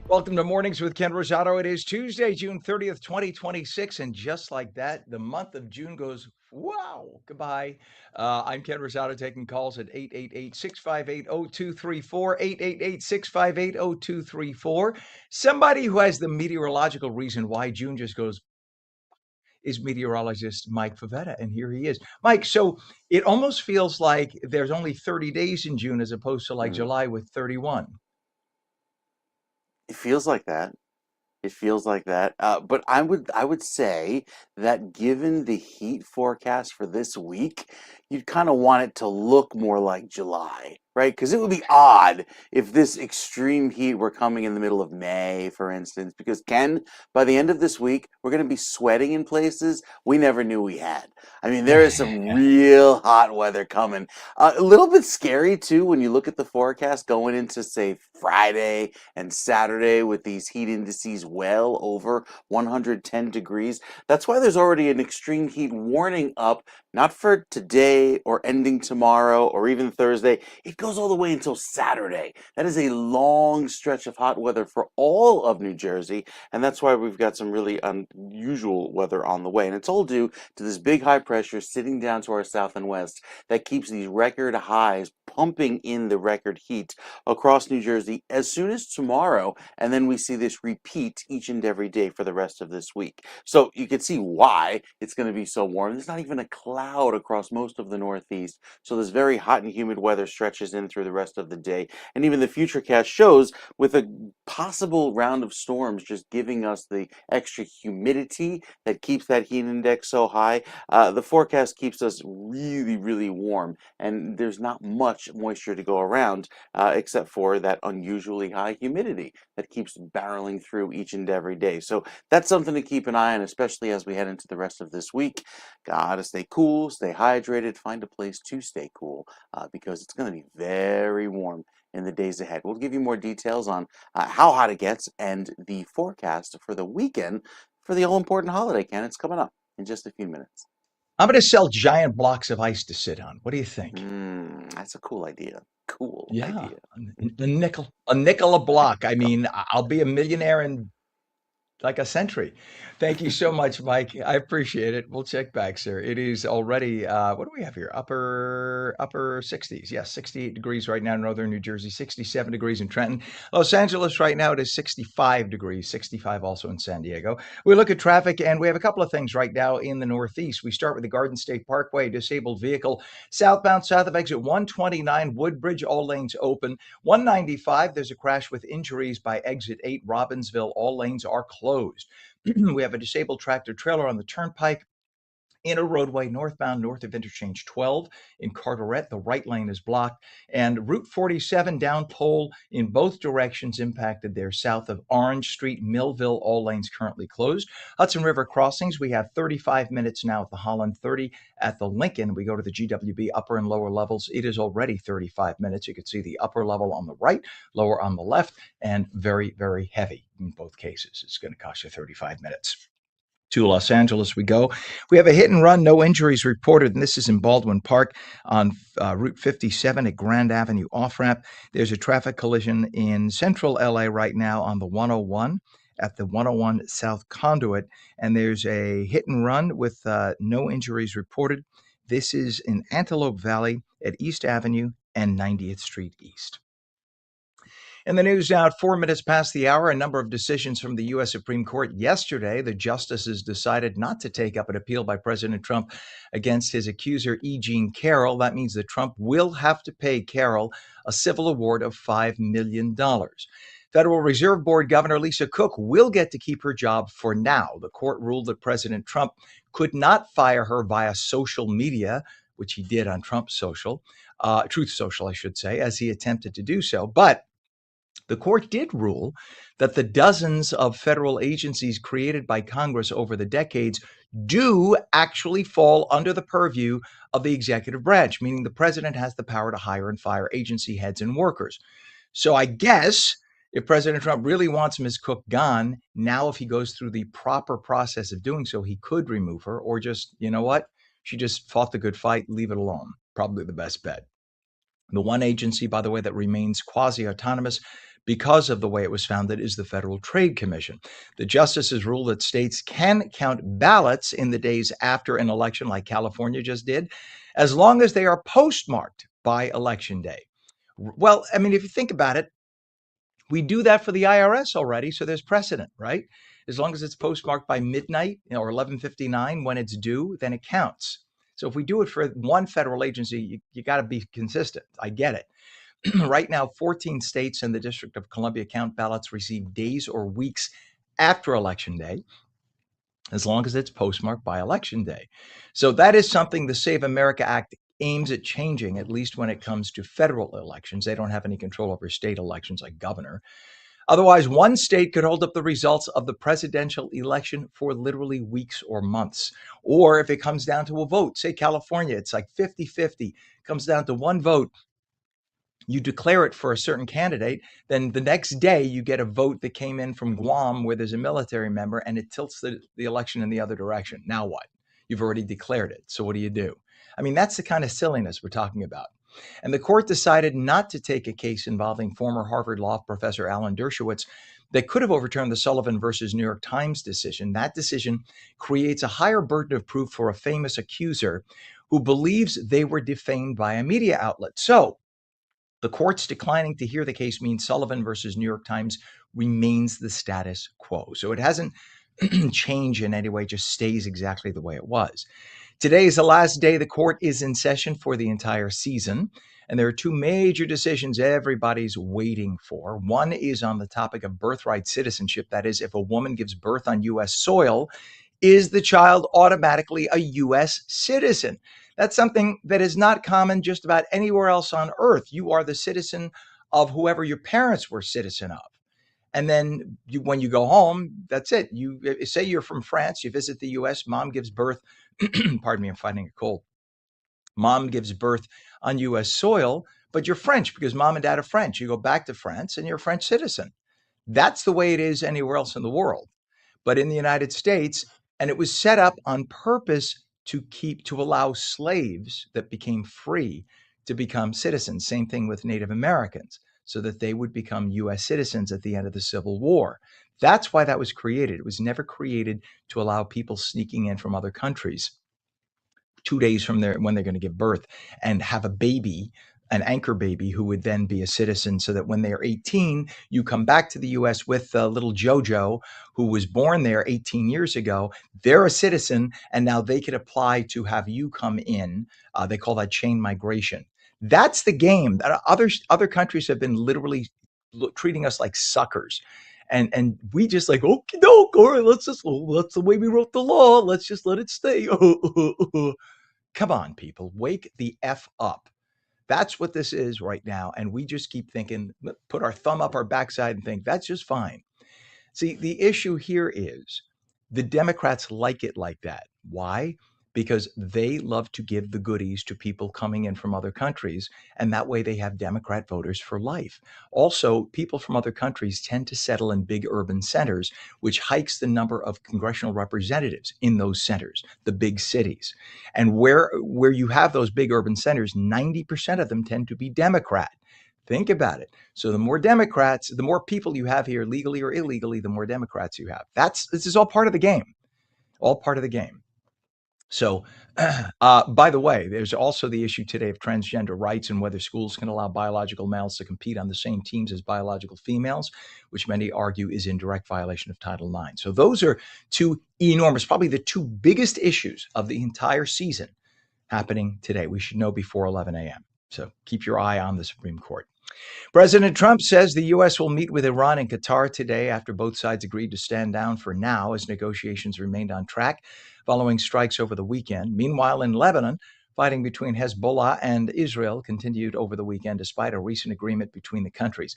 Welcome to Mornings with Ken Rosato. It is Tuesday, June 30th, 2026. And just like that, the month of June goes, wow, goodbye. I'm Ken Rosato taking calls at 888-658-0234, 888-658-0234. Somebody who has the meteorological reason why June just goes is meteorologist Mike Favetta. And here he is. Mike, so it almost feels like there's only 30 days in June as opposed to like Mhm. July with 31. It feels like that. It feels like that. But I would say that given the heat forecast for this week, you'd kind of want it to look more like July, right? Because it would be odd if this extreme heat were coming in the middle of May, for instance. Because Ken, by the end of this week, we're going to be sweating in places we never knew we had. I mean, there is some real hot weather coming. A little bit scary too when you look at the forecast going into, say, Friday and Saturday with these heat indices well over 110 degrees. That's why there's already an extreme heat warning up, not for today or ending tomorrow or even Thursday. It goes all the way until Saturday. That is a long stretch of hot weather for all of New Jersey, and that's why we've got some really unusual weather on the way. And it's all due to this big high pressure sitting down to our south and west that keeps these record highs pumping in the record heat across New Jersey as soon as tomorrow, and then we see this repeat each and every day for the rest of this week. So you can see why it's going to be so warm. There's not even a cloud across most of the Northeast, so this very hot and humid weather stretches in through the rest of the day. And even the futurecast shows with a possible round of storms just giving us the extra humidity that keeps that heat index so high. The forecast keeps us really, really warm, and there's not much moisture to go around except for that unusually high humidity that keeps barreling through each and every day. So that's something to keep an eye on, especially as we head into the rest of this week. Gotta stay cool, stay hydrated, find a place to stay cool because it's going to be very warm in the days ahead. We'll give you more details on how hot it gets and the forecast for the weekend for the all important holiday, Ken. It's coming up in just a few minutes. I'm going to sell giant blocks of ice to sit on. What do you think? That's a cool idea. Cool Yeah, idea. a nickel a block. I mean, I'll be a millionaire in like a century. Thank you so much, Mike. I appreciate it. We'll check back, sir. It is already what do we have here? Upper 60s. Yes, 68 degrees right now in northern New Jersey, 67 degrees in Trenton. Los Angeles right now it is 65 degrees, 65 also in San Diego. We look at traffic and we have a couple of things right now in the Northeast. We start with the Garden State Parkway, disabled vehicle southbound south of exit 129 Woodbridge, all lanes open. 195, there's a crash with injuries by exit 8 Robbinsville. All lanes are closed. We have a disabled tractor trailer on the turnpike in a roadway northbound north of interchange 12 in Carteret. The right lane is blocked, and Route 47 down toll in both directions impacted there south of Orange Street, Millville. All lanes currently closed. Hudson River crossings, we have 35 minutes now at the Holland, 30 at the Lincoln. We go to the GWB upper and lower levels. It is already 35 minutes. You can see the upper level on the right, lower on the left, and very, very heavy in both cases. It's going to cost you 35 minutes. To Los Angeles we go. We have a hit and run, no injuries reported, and this is in Baldwin Park on Route 57 at Grand Avenue off ramp. There's a traffic collision in central LA right now on the 101 at the 101 South Conduit, and there's a hit and run with no injuries reported. This is in Antelope Valley at East Avenue and 90th Street East. In the news now at 4 minutes past the hour, a number of decisions from the U.S. Supreme Court yesterday. The justices decided not to take up an appeal by President Trump against his accuser, E. Jean Carroll. That means that Trump will have to pay Carroll a civil award of $5 million. Federal Reserve Board Governor Lisa Cook will get to keep her job for now. The court ruled that President Trump could not fire her via social media, which he did on Trump's social, Truth Social, I should say, as he attempted to do so. But the court did rule that the dozens of federal agencies created by Congress over the decades do actually fall under the purview of the executive branch, meaning the president has the power to hire and fire agency heads and workers. So I guess if President Trump really wants Ms. Cook gone, now if he goes through the proper process of doing so, he could remove her or just, you know what? She just fought the good fight, leave it alone. Probably the best bet. The one agency, by the way, that remains quasi autonomous because of the way it was founded, is the Federal Trade Commission. The justices ruled that states can count ballots in the days after an election, like California just did, as long as they are postmarked by Election Day. Well, I mean, if you think about it, we do that for the IRS already, so there's precedent, right? As long as it's postmarked by midnight or 11:59 when it's due, then it counts. So if we do it for one federal agency, you got to be consistent. I get it. Right now, 14 states and the District of Columbia count ballots received days or weeks after Election Day, as long as it's postmarked by Election Day. So that is something the Save America Act aims at changing, at least when it comes to federal elections. They don't have any control over state elections like governor. Otherwise, one state could hold up the results of the presidential election for literally weeks or months. Or if it comes down to a vote, say California, it's like 50-50, comes down to one vote, you declare it for a certain candidate, then the next day you get a vote that came in from Guam where there's a military member, and it tilts the election in the other direction. Now what? You've already declared it. So what do you do? I mean, that's the kind of silliness we're talking about. And the court decided not to take a case involving former Harvard Law professor Alan Dershowitz that could have overturned the Sullivan versus New York Times decision. That decision creates a higher burden of proof for a famous accuser who believes they were defamed by a media outlet. So the court's declining to hear the case means Sullivan versus New York Times remains the status quo. So it hasn't changed in any way, just stays exactly the way it was. Today is the last day the court is in session for the entire season, and there are two major decisions everybody's waiting for. One is on the topic of birthright citizenship. That is, if a woman gives birth on U.S. soil, is the child automatically a U.S. citizen? That's something that is not common just about anywhere else on earth. You are the citizen of whoever your parents were citizen of. And then when you go home, that's it. You say you're from France, you visit the US, mom gives birth. Pardon me, I'm fighting a cold. Mom gives birth on US soil, but you're French because mom and dad are French. You go back to France and you're a French citizen. That's the way it is anywhere else in the world. But in the United States, and it was set up on purpose to allow slaves that became free to become citizens. Same thing with Native Americans, so that they would become US citizens at the end of the Civil War. That's why that was created. It was never created to allow people sneaking in from other countries 2 days from when they're going to give birth and have a baby, an anchor baby, who would then be a citizen, so that when they are 18, you come back to the US with little Jojo, who was born there 18 years ago. They're a citizen, and now they could apply to have you come in. They call that chain migration. That's the game. Other countries have been literally treating us like suckers. And we just like, okay, no, Corey, that's the way we wrote the law. Let's just let it stay. Come on, people, wake the F up. That's what this is right now. And we just keep thinking, put our thumb up our backside and think that's just fine. See, the issue here is the Democrats like it like that. Why? Because they love to give the goodies to people coming in from other countries, and that way they have Democrat voters for life. Also, people from other countries tend to settle in big urban centers, which hikes the number of congressional representatives in those centers, the big cities. And where you have those big urban centers, 90% of them tend to be Democrat. Think about it. So the more Democrats, the more people you have here, legally or illegally, the more Democrats you have. This is all part of the game. All part of the game. So, by the way, there's also the issue today of transgender rights and whether schools can allow biological males to compete on the same teams as biological females, which many argue is in direct violation of Title IX. So those are two enormous, probably the two biggest issues of the entire season happening today. We should know before 11 a.m. So keep your eye on the Supreme Court. President Trump says the U.S. will meet with Iran and Qatar today after both sides agreed to stand down for now as negotiations remained on track following strikes over the weekend. Meanwhile, in Lebanon, fighting between Hezbollah and Israel continued over the weekend despite a recent agreement between the countries.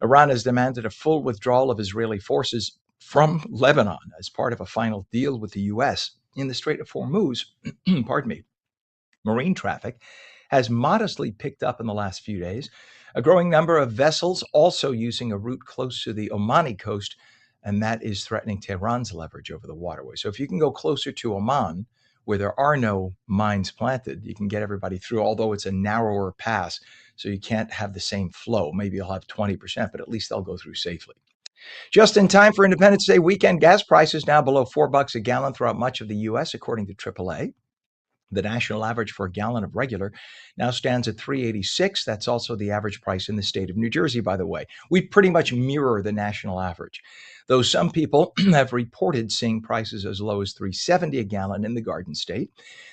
Iran has demanded a full withdrawal of Israeli forces from Lebanon as part of a final deal with the U.S. in the Strait of Hormuz. Pardon me. Marine traffic has modestly picked up in the last few days. A growing number of vessels also using a route close to the Omani coast, and that is threatening Tehran's leverage over the waterway. So if you can go closer to Oman, where there are no mines planted, you can get everybody through, although it's a narrower pass, so you can't have the same flow. Maybe you'll have 20%, but at least they'll go through safely. Just in time for Independence Day weekend, gas prices now below $4 a gallon throughout much of the U.S., according to AAA. The national average for a gallon of regular now stands at $3.86. That's also the average price in the state of New Jersey, by the way. We pretty much mirror the national average, though some people have reported seeing prices as low as $3.70 a gallon in the Garden State.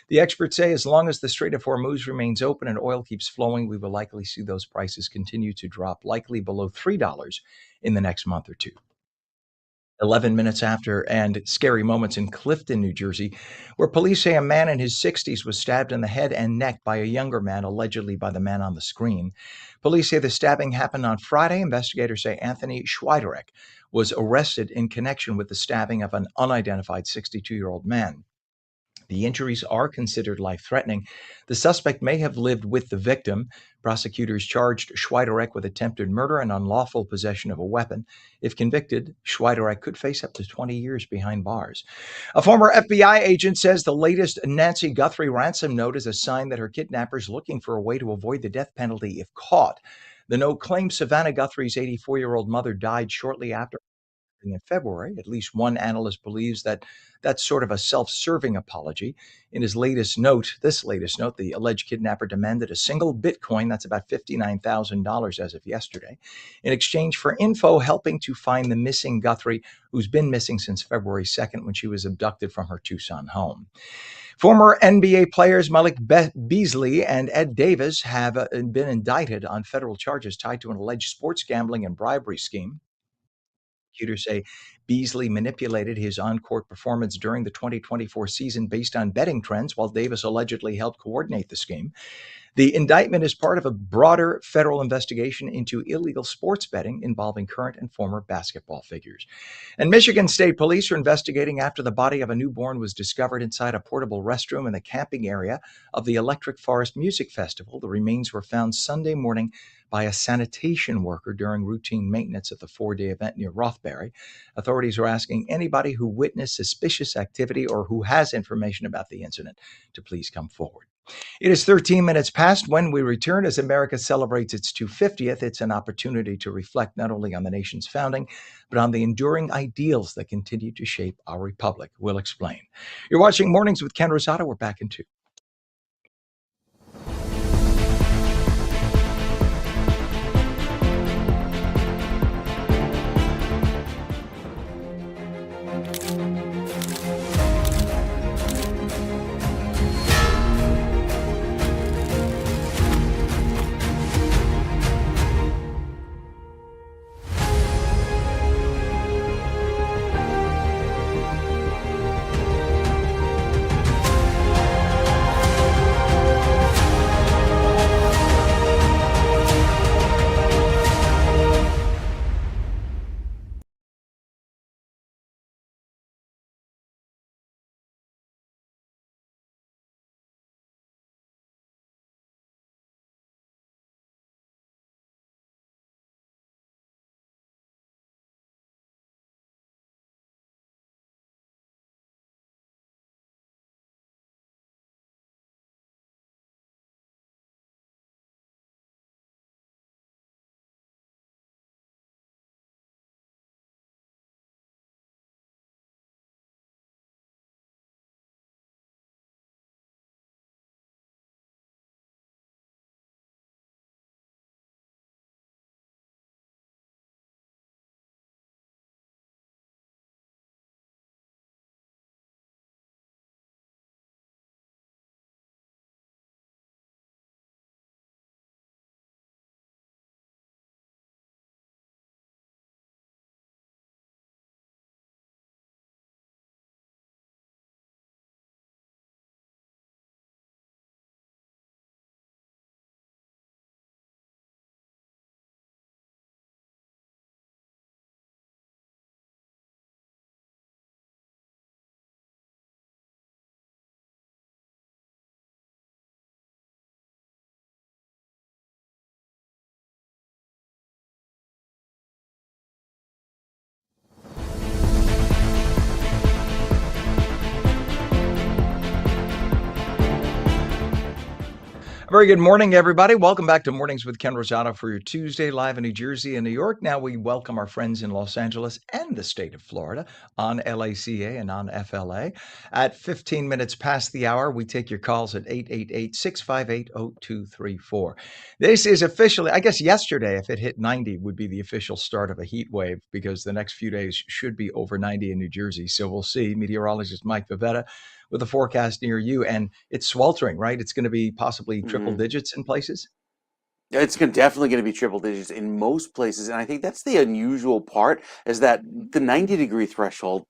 The experts say as long as the Strait of Hormuz remains open and oil keeps flowing, we will likely see those prices continue to drop, likely below $3 in the next month or two. 11 minutes after, and scary moments in Clifton, New Jersey, where police say a man in his 60s was stabbed in the head and neck by a younger man, allegedly by the man on the screen. Police say the stabbing happened on Friday. Investigators say Anthony Schweiderek was arrested in connection with the stabbing of an unidentified 62-year-old man. The injuries are considered life-threatening. The suspect may have lived with the victim. Prosecutors charged Schweiderek with attempted murder and unlawful possession of a weapon. If convicted, Schweiderek could face up to 20 years behind bars. A former FBI agent says the latest Nancy Guthrie ransom note is a sign that her kidnapper is looking for a way to avoid the death penalty if caught. The note claims Savannah Guthrie's 84-year-old mother died shortly after in February. At least one analyst believes that that's sort of a self-serving apology. In this latest note, the alleged kidnapper demanded a single Bitcoin, that's about $59,000 as of yesterday, in exchange for info helping to find the missing Guthrie, who's been missing since February 2nd when she was abducted from her Tucson home. Former NBA players Malik Beasley and Ed Davis have been indicted on federal charges tied to an alleged sports gambling and bribery scheme. Prosecutors say Beasley manipulated his on-court performance during the 2024 season based on betting trends, while Davis allegedly helped coordinate the scheme. The indictment is part of a broader federal investigation into illegal sports betting involving current and former basketball figures. And Michigan State Police are investigating after the body of a newborn was discovered inside a portable restroom in the camping area of the Electric Forest Music Festival. The remains were found Sunday morning by a sanitation worker during routine maintenance at the 4-day event near Rothbury. Authorities are asking anybody who witnessed suspicious activity or who has information about the incident to please come forward. It is 13 minutes past. When we return, as America celebrates its 250th, it's an opportunity to reflect not only on the nation's founding, but on the enduring ideals that continue to shape our republic. We'll explain. You're watching Mornings with Ken Rosato. We're back in 2. Very good morning, everybody. Welcome back to Mornings with Ken Rosato for your Tuesday live in New Jersey and New York. Now we welcome our friends in Los Angeles and the state of Florida on LACA and on FLA. At 15 minutes past the hour, we take your calls at 888-658-0234. This is officially, I guess yesterday, if it hit 90, would be the official start of a heat wave because the next few days should be over 90 in New Jersey. So we'll see. Meteorologist Mike Favetta with a forecast near you, and it's sweltering, right? It's going to be possibly triple Mhm. digits in places. It's definitely going to be triple digits in most places, and I think that's the unusual part is that the 90-degree threshold,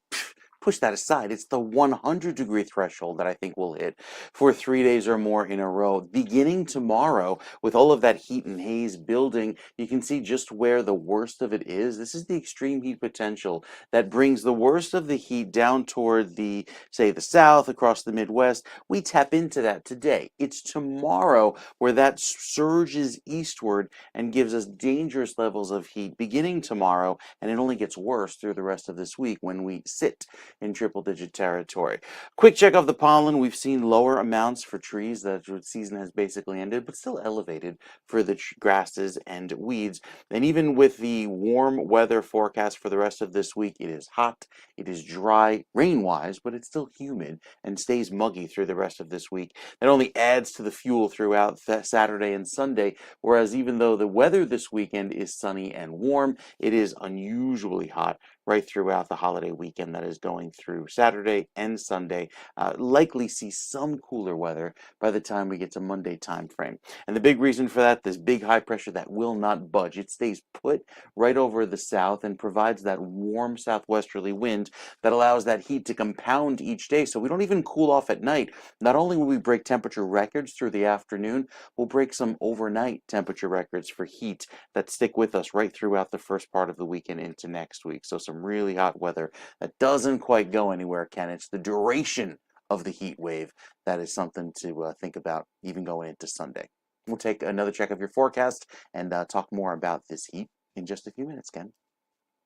push that aside. It's the 100-degree threshold that I think we'll hit for 3 days or more in a row. Beginning tomorrow, with all of that heat and haze building, you can see just where the worst of it is. This is the extreme heat potential that brings the worst of the heat down toward the, say, the south, across the Midwest. We tap into that today. It's tomorrow where that surges eastward and gives us dangerous levels of heat beginning tomorrow, and it only gets worse through the rest of this week when we sit in triple digit territory. Quick check of the pollen. We've seen lower amounts for trees. The season has basically ended, but still elevated for the grasses and weeds. And even with the warm weather forecast for the rest of this week, it is hot, it is dry, rain-wise, but it's still humid and stays muggy through the rest of this week. That only adds to the fuel throughout Saturday and Sunday, whereas even though the weather this weekend is sunny and warm, it is unusually hot right throughout the holiday weekend that is going through Saturday and Sunday. Likely see some cooler weather by the time we get to Monday time frame. And the big reason for that, this big high pressure that will not budge. It stays put right over the south and provides that warm southwesterly wind that allows that heat to compound each day. So we don't even cool off at night. Not only will we break temperature records through the afternoon, we'll break some overnight temperature records for heat that stick with us right throughout the first part of the weekend into next week. So some really hot weather that doesn't quite go anywhere, Ken. It's the duration of the heat wave that is something to think about even going into Sunday. We'll take another check of your forecast and talk more about this heat in just a few minutes, Ken.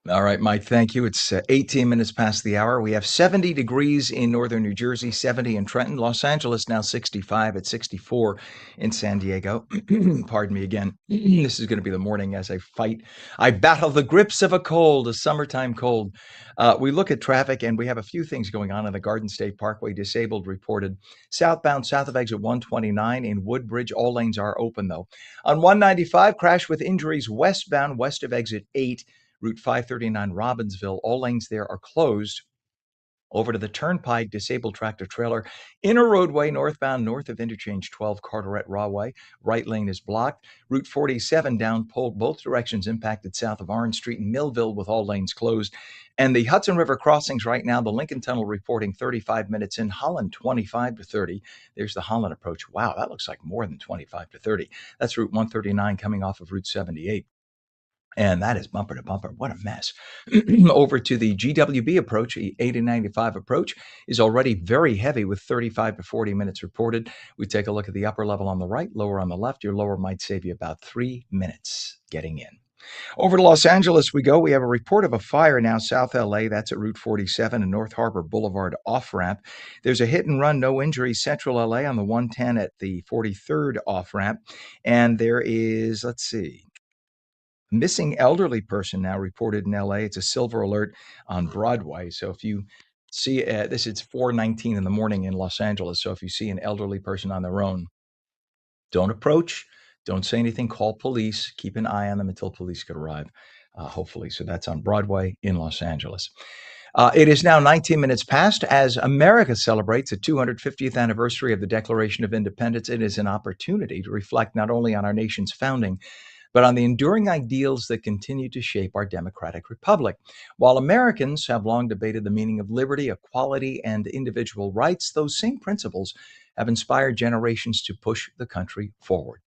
All right, Mike, thank you. It's 18 minutes past the hour. We have 70 degrees in northern New Jersey, 70 in Trenton, Los Angeles now 65 at 64 in San Diego. Pardon me again. This is going to be the morning as I battle the grips of a cold, a summertime cold. We look at traffic and we have a few things going on the Garden State Parkway. Disabled reported southbound south of exit 129 in Woodbridge. All lanes are open though. On 195, crash with injuries westbound west of exit 8. Route 539 Robbinsville, all lanes there are closed. Over to the Turnpike, disabled tractor trailer. Inner roadway northbound north of interchange 12 Carteret Rawway. Right lane is blocked. Route 47 down both directions impacted south of Orange Street and Millville with all lanes closed. And the Hudson River crossings right now, the Lincoln Tunnel reporting 35 minutes in, Holland 25 to 30. There's the Holland approach. Wow, that looks like more than 25 to 30. That's Route 139 coming off of Route 78. And that is bumper to bumper. What a mess. Over to the GWB approach, the 8095 approach is already very heavy with 35 to 40 minutes reported. We take a look at the upper level on the right, lower on the left. Your lower might save you about 3 minutes getting in. Over to Los Angeles we go. We have a report of a fire now, South LA. That's at Route 47 and North Harbor Boulevard off ramp. There's a hit and run, no injuries, Central LA on the 110 at the 43rd off ramp. And there is, let's see, missing elderly person now reported in LA. It's a silver alert on Broadway. So if you see this, it's 4:19 in the morning in Los Angeles. So if you see an elderly person on their own, don't approach, don't say anything, call police, keep an eye on them until police could arrive, hopefully. So that's on Broadway in Los Angeles. It is now 19 minutes past as America celebrates the 250th anniversary of the Declaration of Independence. It is an opportunity to reflect not only on our nation's founding, but on the enduring ideals that continue to shape our democratic republic. While Americans have long debated the meaning of liberty, equality, and individual rights, those same principles have inspired generations to push the country forward.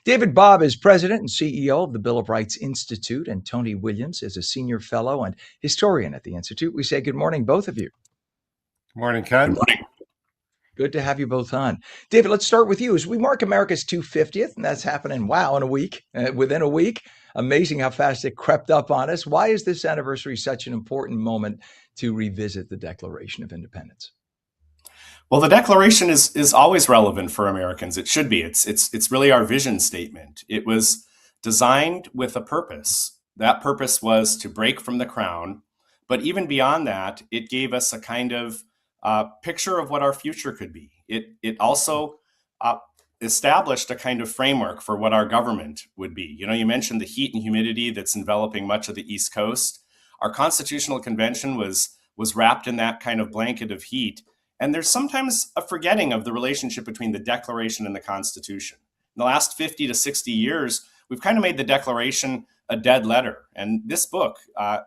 David Bobb is president and CEO of the Bill of Rights Institute, and Tony Williams is a senior fellow and historian at the Institute. We say good morning, both of you. Good morning, Ken. Good to have you both on. David, let's start with you. As we mark America's 250th, and that's happening, wow, in a week, within a week. Amazing how fast it crept up on us. Why is this anniversary such an important moment to revisit the Declaration of Independence? Well, the Declaration is always relevant for Americans. It should be. It's really our vision statement. It was designed with a purpose. That purpose was to break from the crown, but even beyond that, it gave us a kind of picture of what our future could be. It also uh, established a kind of framework for what our government would be. You know, you mentioned the heat and humidity that's enveloping much of the East Coast. Our Constitutional Convention was wrapped in that kind of blanket of heat, and there's sometimes a forgetting of the relationship between the Declaration and the Constitution. In the last 50 to 60 years, we've kind of made the Declaration a dead letter. And this book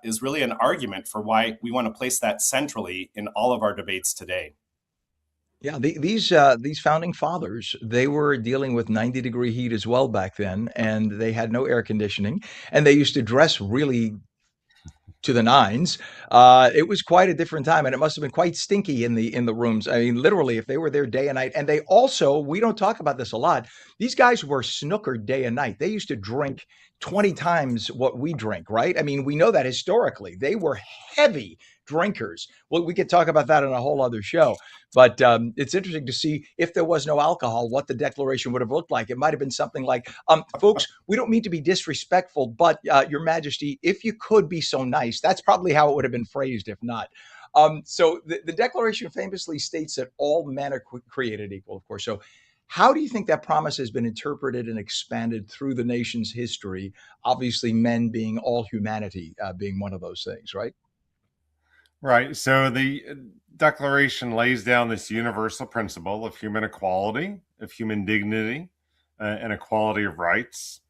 is really an argument for why we want to place that centrally in all of our debates today. Yeah, these founding fathers, they were dealing with 90-degree heat as well back then, and they had no air conditioning, and they used to dress really to the nines. It was quite a different time, and it must have been quite stinky in the rooms. I mean, literally, if they were there day and night, and they also, we don't talk about this a lot. These guys were snookered day and night. They used to drink 20 times what we drink, right? I mean, we know that historically. They were heavy drinkers. Well, we could talk about that on a whole other show. But it's interesting to see if there was no alcohol, what the Declaration would have looked like. It might have been something like, folks, we don't mean to be disrespectful, but Your Majesty, if you could be so nice, that's probably how it would have been phrased, if not. So the Declaration famously states that all men are created equal, of course. So how do you think that promise has been interpreted and expanded through the nation's history? Obviously, men being all humanity, being one of those things, right? Right. So the Declaration lays down this universal principle of human equality, of human dignity, and equality of rights.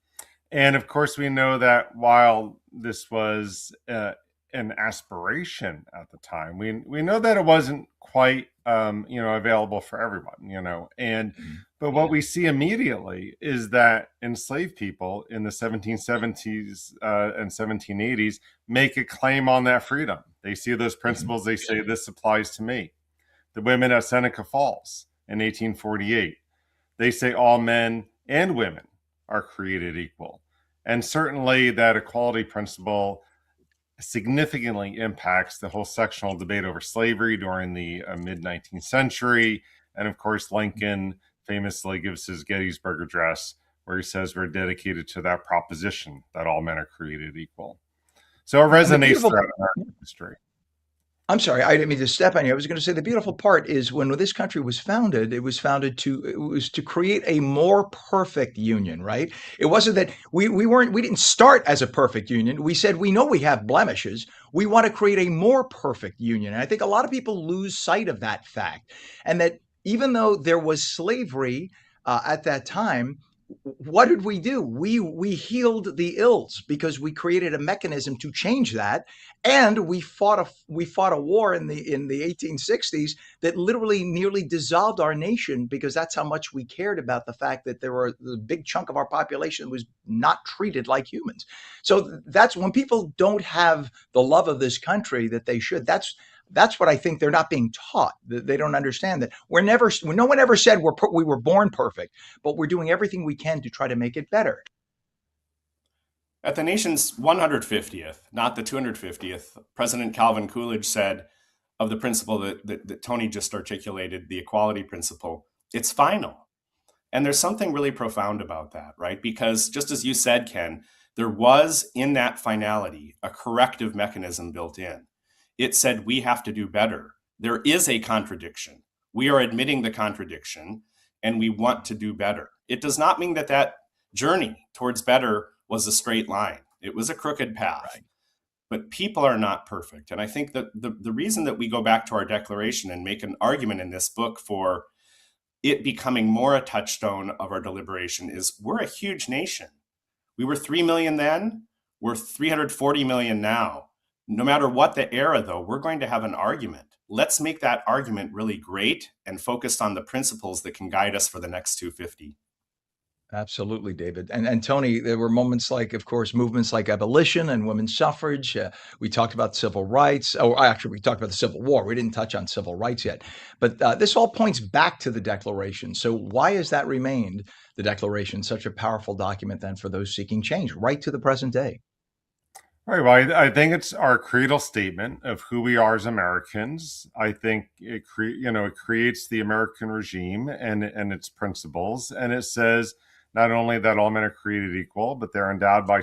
And of course, we know that while this was an aspiration at the time, we know that it wasn't quite available for everyone. And but what we see immediately is that enslaved people in the 1770s and 1780s make a claim on that freedom. They see those principles. They say this applies to me. The women at Seneca Falls in 1848, they say all men and women are created equal. And certainly that equality principle significantly impacts the whole sectional debate over slavery during the mid 19th century. And of course, Lincoln famously gives his Gettysburg Address, where he says we're dedicated to that proposition that all men are created equal. So it And the resonates beautiful throughout American history. I'm sorry, I didn't mean to step on you. I was going to say the beautiful part is when this country was founded, it was to create a more perfect union, right? It wasn't that we didn't start as a perfect union. We said we know we have blemishes. We want to create a more perfect union. And I think a lot of people lose sight of that fact. And that even though there was slavery at that time, what did we do? We healed the ills because we created a mechanism to change that, and we fought a war in the 1860s that literally nearly dissolved our nation because that's how much we cared about the fact that there were the big chunk of our population was not treated like humans. So that's when people don't have the love of this country that they should. That's what I think they're not being taught. They don't understand that no one ever said we were born perfect, but we're doing everything we can to try to make it better. At the nation's 150th, not the 250th, President Calvin Coolidge said of the principle that Tony just articulated, the equality principle, it's final. And there's something really profound about that, right? Because just as you said, Ken, there was in that finality a corrective mechanism built in. It said we have to do better. There is a contradiction. We are admitting the contradiction and we want to do better. It does not mean that journey towards better was a straight line. It was a crooked path. Right. But people are not perfect. And I think that the reason that we go back to our declaration and make an argument in this book for it becoming more a touchstone of our deliberation is we're a huge nation. We were 3 million then, we're 340 million now. No matter what the era, though, we're going to have an argument. Let's make that argument really great and focused on the principles that can guide us for the next 250. Absolutely, David. And Tony, there were moments like, of course, movements like abolition and women's suffrage. We talked about civil rights. Oh, actually, we talked about the Civil War. We didn't touch on civil rights yet. But this all points back to the Declaration. So why has that remained, the Declaration, such a powerful document then for those seeking change right to the present day? Right. Well, I think it's our creedal statement of who we are as Americans. I think it creates the American regime and its principles, and it says not only that all men are created equal, but they're endowed by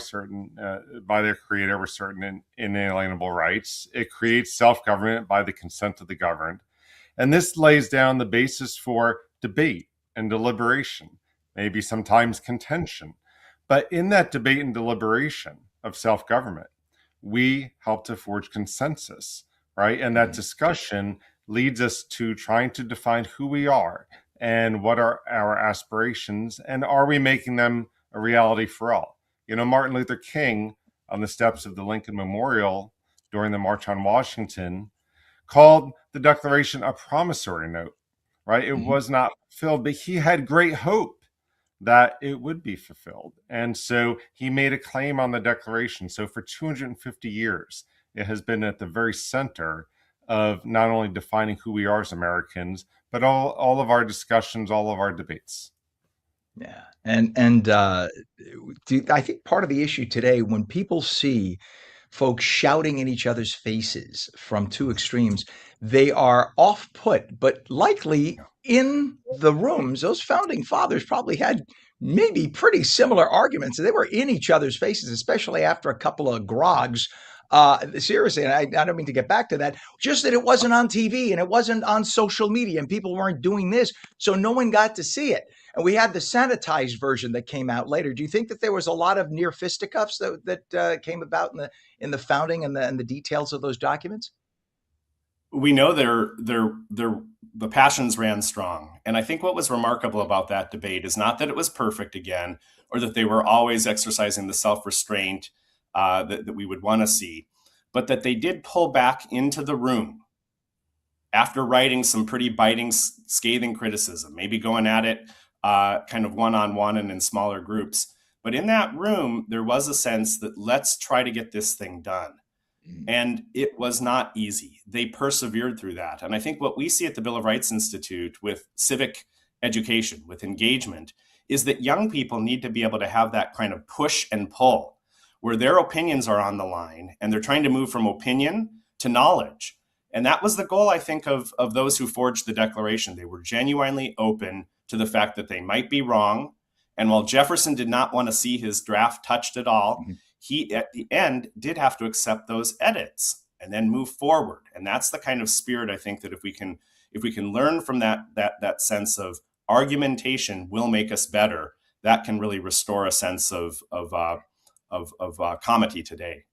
their Creator with certain inalienable rights. It creates self government by the consent of the governed, and this lays down the basis for debate and deliberation, maybe sometimes contention. But in that debate and deliberation of self government, we help to forge consensus, right? And that discussion leads us to trying to define who we are and what are our aspirations, and are we making them a reality for all? Martin Luther King, on the steps of the Lincoln Memorial during the March on Washington, called the Declaration a promissory note, right? It was not fulfilled, but he had great hope that it would be fulfilled. And so he made a claim on the Declaration. So for 250 years, it has been at the very center of not only defining who we are as Americans, but all of our discussions, all of our debates. Yeah. And I think part of the issue today, when people see folks shouting in each other's faces from two extremes, they are off put, but likely in the rooms, those founding fathers probably had maybe pretty similar arguments. They were in each other's faces, especially after a couple of grogs. Seriously, and I don't mean to get back to that, just that it wasn't on TV and it wasn't on social media and people weren't doing this. So no one got to see it. And we had the sanitized version that came out later. Do you think that there was a lot of near fisticuffs that came about in the founding and the details of those documents? We know the passions ran strong. And I think what was remarkable about that debate is not that it was perfect again, or that they were always exercising the self-restraint that we would want to see, but that they did pull back into the room after writing some pretty biting, scathing criticism, maybe going at it kind of one-on-one and in smaller groups. But in that room, there was a sense that let's try to get this thing done. And it was not easy. They persevered through that. And I think what we see at the Bill of Rights Institute with civic education, with engagement, is that young people need to be able to have that kind of push and pull where their opinions are on the line and they're trying to move from opinion to knowledge. And that was the goal, I think, of those who forged the Declaration. They were genuinely open to the fact that they might be wrong. And while Jefferson did not want to see his draft touched at all, he, at the end, did have to accept those edits and then move forward. And that's the kind of spirit, I think, that if we can learn from that sense of argumentation will make us better, that can really restore a sense of comity today.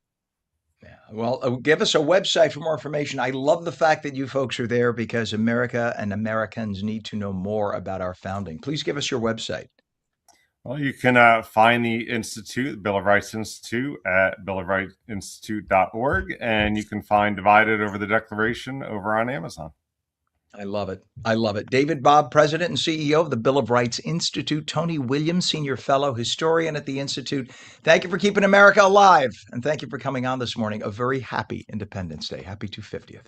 Yeah. Well, give us a website for more information. I love the fact that you folks are there because America and Americans need to know more about our founding. Please give us your website. Well, you can find the Institute, Bill of Rights Institute, at billofrightsinstitute.org, and you can find Divided Over the Declaration over on Amazon. I love it. I love it. David Bobb, President and CEO of the Bill of Rights Institute. Tony Williams, Senior Fellow, Historian at the Institute. Thank you for keeping America alive, and thank you for coming on this morning. A very happy Independence Day. Happy 250th.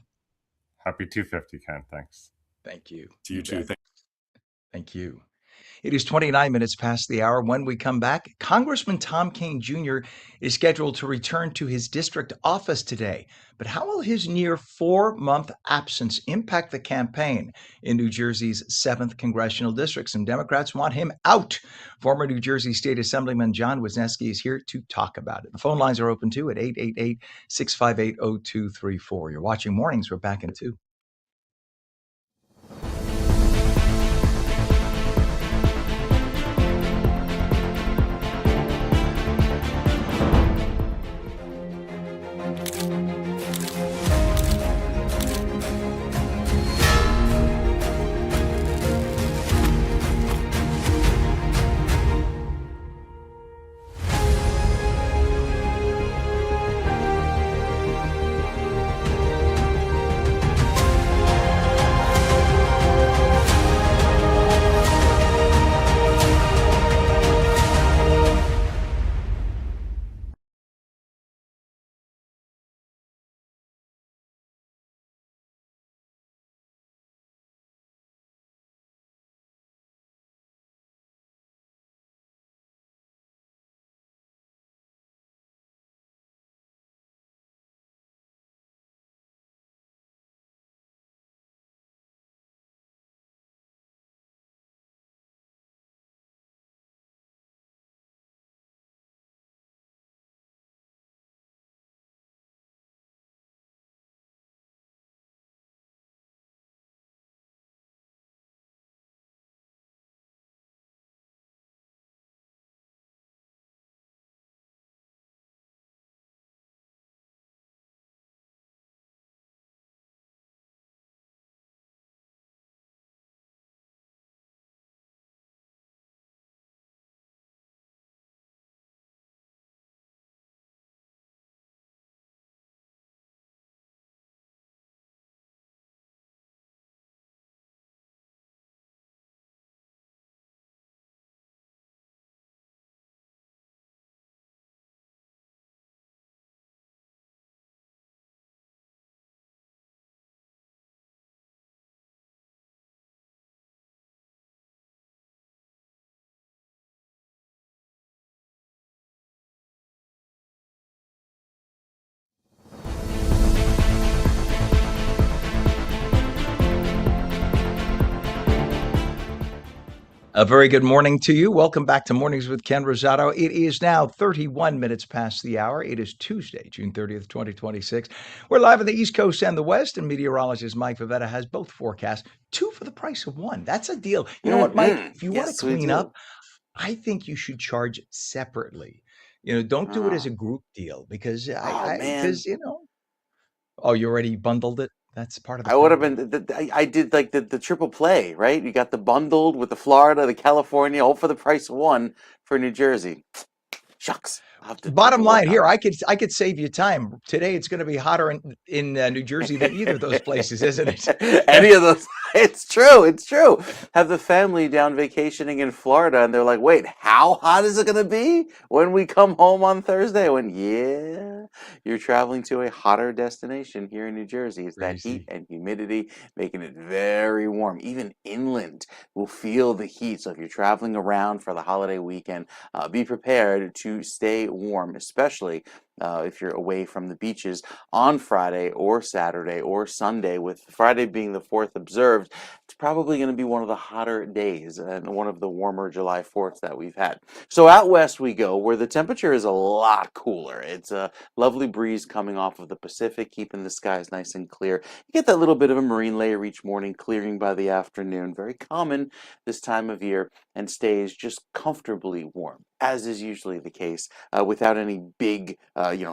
Happy 250, Ken. Thanks. Thank you. To you too. Thank you. It is 29 minutes past the hour. When we come back, Congressman Tom Kean Jr. is scheduled to return to his district office today. But how will his near 4-month absence impact the campaign in New Jersey's 7th congressional district? Some Democrats want him out. Former New Jersey State Assemblyman John Wisniewski is here to talk about it. The phone lines are open too at 888-658-0234. You're watching Mornings. We're back in 2. A very good morning to you. Welcome back to Mornings with Ken Rosato. It is now 31 minutes past the hour. It is Tuesday, June 30th, 2026. We're live on the East Coast and the West, and meteorologist Mike Favetta has both forecasts, two for the price of one. That's a deal. You know what, Mike? If you want to Yes, we clean up, do. I think you should charge separately. Don't do it as Oh, a group deal because oh man. oh, you already bundled it. That's part of the I would have problem. been. I did like the triple play, right? You got the bundled with the Florida, the California, all for the price of one for New Jersey. Shucks, I'll have to Bottom work line on here, I could save you time. Today it's going to be hotter in New Jersey than either of those places, isn't it? it. Any of those. It's true. It's true. Have the family down vacationing in Florida, and they're like, "Wait, how hot is it going to be when we come home on Thursday?" I went, "Yeah, you're traveling to a hotter destination here in New Jersey. It's that heat Crazy. and humidity making it very warm. Even inland will feel the heat. So if you're traveling around for the holiday weekend, be prepared to stay warm, especially if you're away from the beaches on Friday or Saturday or Sunday, with Friday being the 4th observed. It's probably going to be one of the hotter days and one of the warmer July 4ths that we've had. So out west we go, where the temperature is a lot cooler. It's a lovely breeze coming off of the Pacific, keeping the skies nice and clear. You get that little bit of a marine layer each morning, clearing by the afternoon. Very common this time of year, and stays just comfortably warm, as is usually the case, without any big,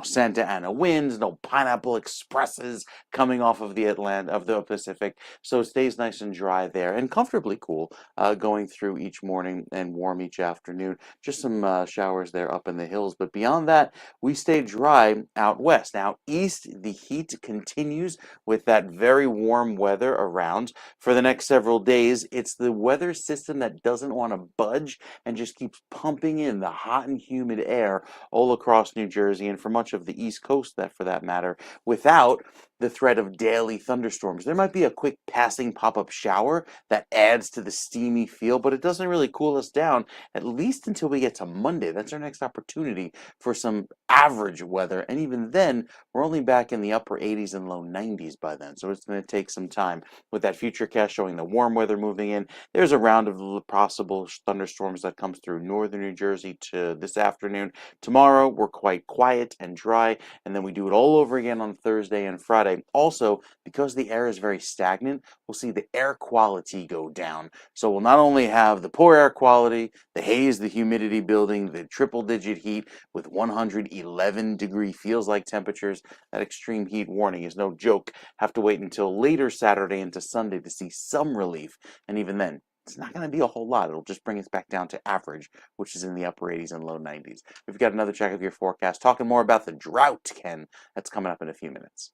Santa Ana winds, no pineapple expresses coming off of the Pacific. So it stays nice and dry there, and comfortably cool, going through each morning and warm each afternoon. Just some showers there up in the hills, but beyond that, we stay dry out west. Now, east, the heat continues with that very warm weather around for the next several days. It's the weather system that doesn't want to budge and just keeps pumping in the hot and humid air all across New Jersey and for much of the East Coast, that for that matter, without the threat of daily thunderstorms. There might be a quick passing pop-up shower that adds to the steamy feel, but it doesn't really cool us down, at least until we get to Monday. That's our next opportunity for some average weather, and even then, we're only back in the upper 80s and low 90s by then, so it's going to take some time. With that future cast showing the warm weather moving in, there's a round of possible thunderstorms that comes through northern New Jersey to this afternoon. Tomorrow, we're quite quiet and dry, and then we do it all over again on Thursday and Friday. Also, because the air is very stagnant, we'll see the air quality go down. So we'll not only have the poor air quality, the haze, the humidity building, the triple-digit heat with 111-degree feels-like temperatures. That extreme heat warning is no joke. Have to wait until later Saturday into Sunday to see some relief, and even then, it's not going to be a whole lot. It'll just bring us back down to average, which is in the upper 80s and low 90s. We've got another check of your forecast, talking more about the drought, Ken. That's coming up in a few minutes.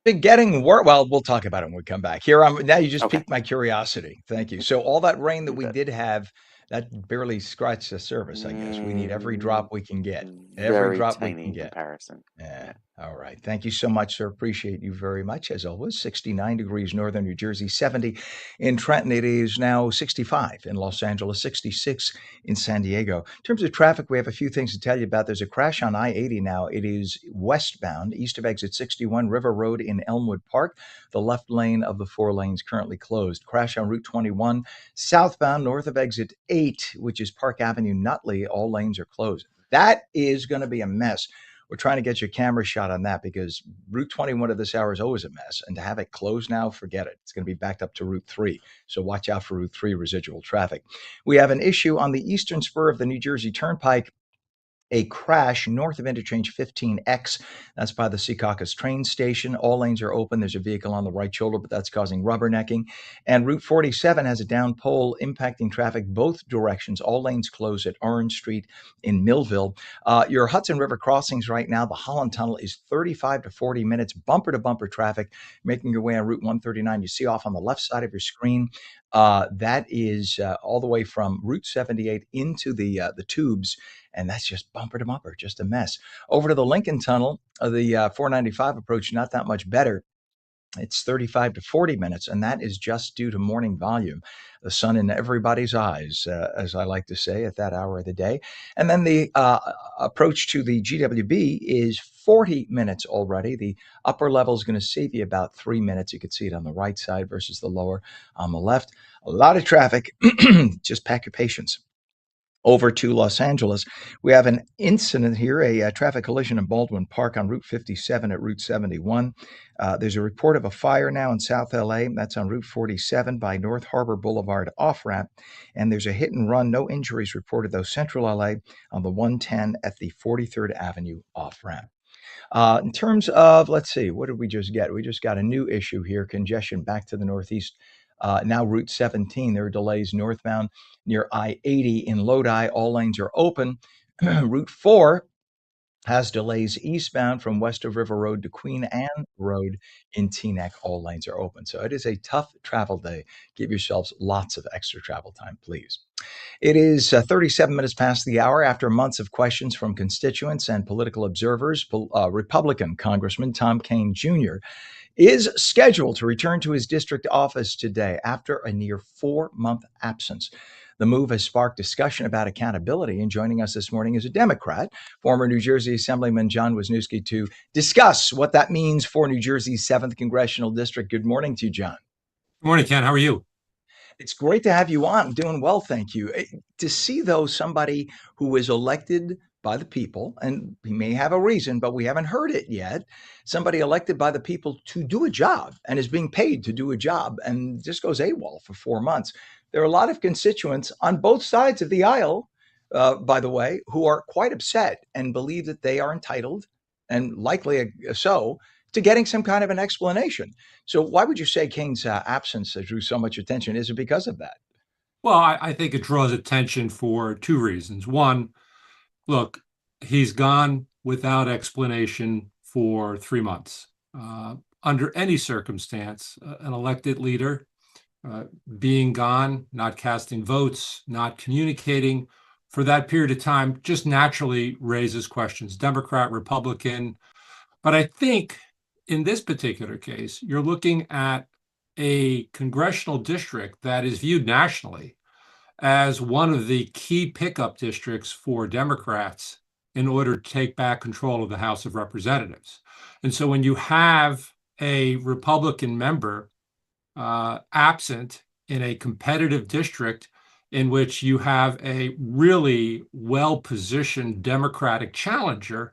Been getting worse. Well, we'll talk about it when we come back. Here, now you just Okay, piqued my curiosity. Thank you. So all that rain that you we bet. did have, that barely scratched the surface, I guess. We need every drop Mm, we can get. Every very drop we tiny can in get. comparison. Yeah. Yeah. All right. Thank you so much, sir. Appreciate you very much. As always, 69 degrees northern New Jersey, 70 in Trenton. It is now 65 in Los Angeles, 66 in San Diego. In terms of traffic, we have a few things to tell you about. There's a crash on I-80 now. It is westbound, east of exit 61, River Road in Elmwood Park. The left lane of the four lanes currently closed. Crash on Route 21, southbound, north of exit 8, which is Park Avenue, Nutley. All lanes are closed. That is going to be a mess. We're trying to get your camera shot on that because Route 21 at this hour is always a mess. And to have it closed now, forget it. It's going to be backed up to Route 3. So watch out for Route 3 residual traffic. We have an issue on the eastern spur of the New Jersey Turnpike, a crash north of interchange 15X. That's by the Secaucus train station. All lanes are open. There's a vehicle on the right shoulder, but that's causing rubbernecking. And Route 47 has a down pole impacting traffic both directions. All lanes closed at Orange Street in Millville. Your Hudson River crossings right now, the Holland Tunnel is 35 to 40 minutes, bumper to bumper traffic, making your way on Route 139. You see off on the left side of your screen. That is all the way from Route 78 into the tubes, and that's just bumper to bumper, just a mess. Over to the Lincoln Tunnel, the 495 approach, not that much better. It's 35 to 40 minutes, and that is just due to morning volume, the sun in everybody's eyes, as I like to say, at that hour of the day. And then the approach to the GWB is 40 minutes already. The upper level is going to save you about 3 minutes. You can see it on the right side versus the lower on the left. A lot of traffic. Just pack your patience. Over to Los Angeles, we have an incident here, a traffic collision in Baldwin Park on Route 57 at Route 71. There's a report of a fire now in South LA. That's on Route 47 by North Harbor Boulevard off ramp. And there's a hit and run, no injuries reported, though, Central LA on the 110 at the 43rd Avenue off ramp. In terms of, let's see, what did we just get? We just got a new issue here, congestion back to the Northeast. Now Route 17, there are delays northbound near I-80 in Lodi. All lanes are open. Route 4 has delays eastbound from west of River Road to Queen Anne Road in Teaneck. All lanes are open. So it is a tough travel day. Give yourselves lots of extra travel time, please. It is 37 minutes past the hour. After months of questions from constituents and political observers, Republican Congressman Tom Kean Jr. is scheduled to return to his district office today after a near 4-month absence. The move has sparked discussion about accountability, and joining us this morning is a Democrat, former New Jersey Assemblyman John Wisniewski, to discuss what that means for New Jersey's 7th Congressional District. Good morning to you, John. Good morning, Ken. How are you? It's great to have you on. I'm doing well, thank you. To see, though, somebody who was elected by the people, and he may have a reason, but we haven't heard it yet, somebody elected by the people to do a job and is being paid to do a job and just goes AWOL for 4 months. There are a lot of constituents on both sides of the aisle, by the way, who are quite upset and believe that they are entitled, and likely so, to getting some kind of an explanation. So why would you say Kean's absence drew so much attention? Is it because of that? Well, I think it draws attention for two reasons. One, look, he's gone without explanation for 3 months. Under any circumstance, an elected leader being gone, not casting votes, not communicating for that period of time just naturally raises questions, Democrat, Republican. But I think in this particular case, you're looking at a congressional district that is viewed nationally as one of the key pickup districts for Democrats in order to take back control of the House of Representatives. And so when you have a Republican member absent in a competitive district in which you have a really well-positioned Democratic challenger,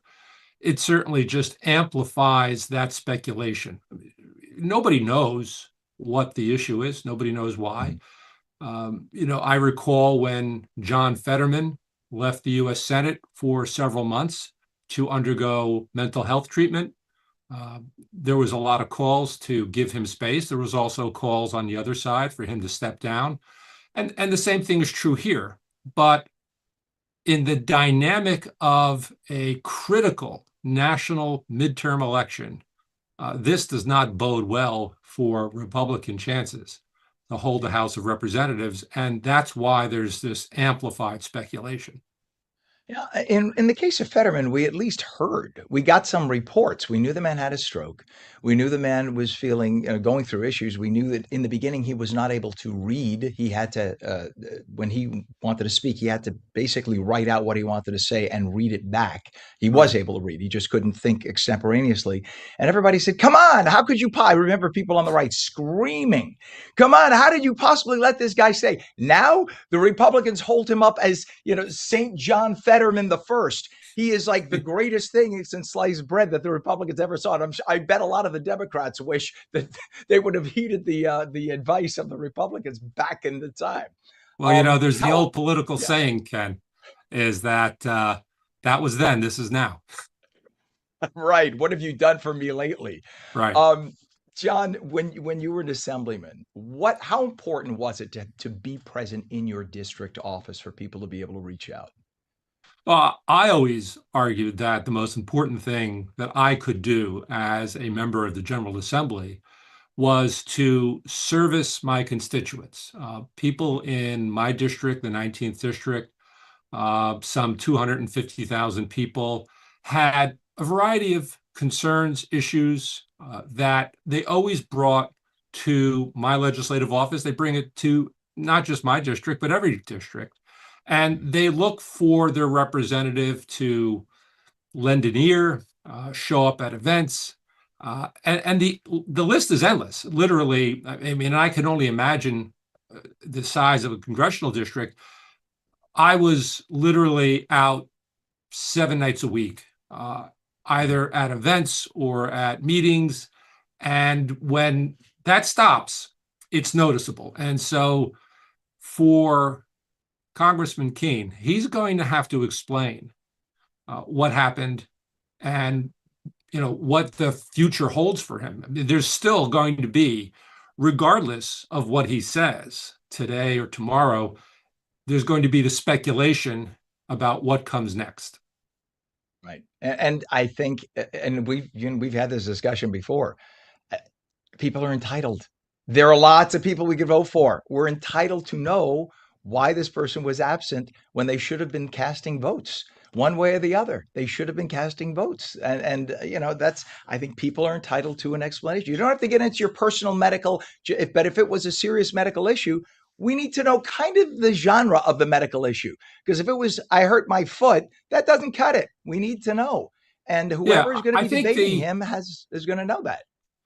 it certainly just amplifies that speculation. Nobody knows what the issue is. Nobody knows why. I recall when John Fetterman left the U.S. Senate for several months to undergo mental health treatment. There was a lot of calls to give him space. There was also calls on the other side for him to step down. And the same thing is true here. But in the dynamic of a critical national midterm election, this does not bode well for Republican chances to hold the House of Representatives. And that's why there's this amplified speculation. Yeah, in the case of Fetterman, we at least heard. We got some reports. We knew the man had a stroke. We knew the man was feeling, going through issues. We knew that in the beginning he was not able to read. He had to, when he wanted to speak, he had to basically write out what he wanted to say and read it back. He was able to read. He just couldn't think extemporaneously. And everybody said, "Come on, how could you?" I remember people on the right screaming, "Come on, how did you possibly let this guy say?" Now the Republicans hold him up as, St. John Fetterman the first. He is like the greatest thing since sliced bread that the Republicans ever saw. And I bet a lot of the Democrats wish that they would have heeded the advice of the Republicans back in the time. Well, there's the old political saying, Ken, is that that was then, this is now. Right. What have you done for me lately? Right. John, when you were an assemblyman, how important was it to be present in your district office for people to be able to reach out? Well, I always argued that the most important thing that I could do as a member of the General Assembly was to service my constituents. People in my district, the 19th district, some 250,000 people, had a variety of concerns, issues that they always brought to my legislative office. They bring it to not just my district, but every district. And they look for their representative to lend an ear, show up at events. And the list is endless. Literally, I mean, I can only imagine the size of a congressional district. I was literally out 7 nights a week, either at events or at meetings. And when that stops, it's noticeable. And so for Congressman Keene, he's going to have to explain what happened and what the future holds for him. I mean, there's still going to be, regardless of what he says today or tomorrow, there's going to be the speculation about what comes next. Right. And I think, and we've had this discussion before, people are entitled. There are lots of people we could vote for. We're entitled to know why this person was absent when they should have been casting votes. One way or the other, they should have been casting votes. And that's, I think people are entitled to an explanation. You don't have to get into your personal medical, but if it was a serious medical issue, we need to know kind of the genre of the medical issue. Because if it was, I hurt my foot, that doesn't cut it. We need to know. And whoever is going to be debating him is going to know that.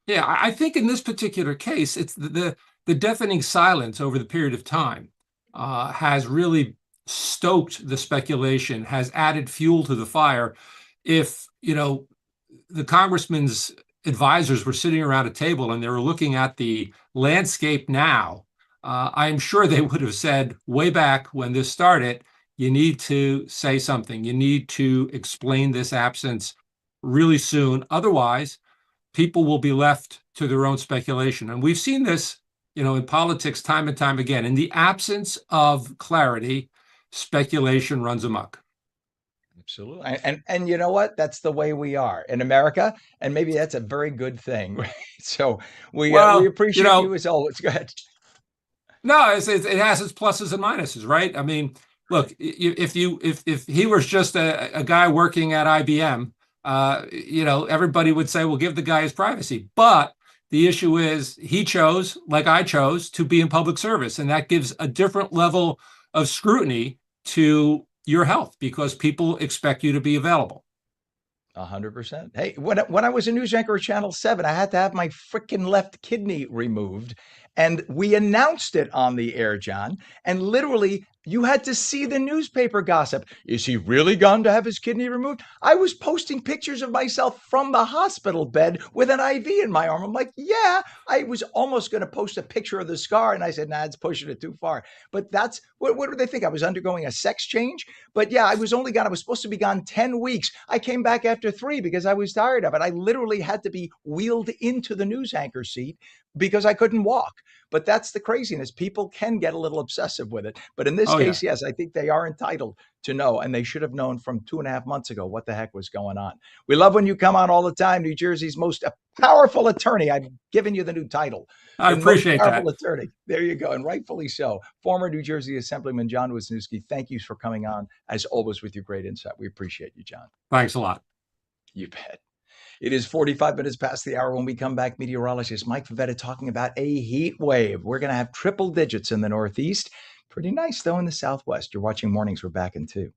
Yeah, I think in this particular case, it's the deafening silence over the period of time has really stoked the speculation, has added fuel to the fire. If, the congressman's advisors were sitting around a table and they were looking at the landscape now, I'm sure they would have said way back when this started, you need to say something. You need to explain this absence really soon. Otherwise, people will be left to their own speculation. And we've seen this, in politics time and time again. In the absence of clarity, speculation runs amok. Absolutely. And you know what? That's the way we are in America. And maybe that's a very good thing. Right? So we appreciate you as always. Go ahead. No, it has its pluses and minuses, right? I mean, look, if he was just a guy working at IBM, everybody would say, well, give the guy his privacy. But the issue is he chose, like I chose, to be in public service. And that gives a different level of scrutiny to your health because people expect you to be available. 100%. Hey, when I was a news anchor at Channel 7, I had to have my freaking left kidney removed. And we announced it on the air, John. And literally, you had to see the newspaper gossip. Is he really gone to have his kidney removed? I was posting pictures of myself from the hospital bed with an IV in my arm. I'm like, yeah, I was almost going to post a picture of the scar. And I said, nah, it's pushing it too far. But that's, what do they think? I was undergoing a sex change? But yeah, I was supposed to be gone 10 weeks. I came back after 3 because I was tired of it. I literally had to be wheeled into the news anchor seat because I couldn't walk. But that's the craziness. People can get a little obsessive with it. But in this case, yes, I think they are entitled to know. And they should have known from 2.5 months ago what the heck was going on. We love when you come on all the time. New Jersey's most powerful attorney. I've given you the new title. I appreciate that. Powerful attorney. There you go. And rightfully so. Former New Jersey Assemblyman John Wisniewski, thank you for coming on, as always, with your great insight. We appreciate you, John. Thanks a lot. You bet. It is 45 minutes past the hour. When we come back, meteorologist Mike Favetta talking about a heat wave. We're going to have triple digits in the Northeast. Pretty nice, though, in the Southwest. You're watching Mornings. We're back in 2.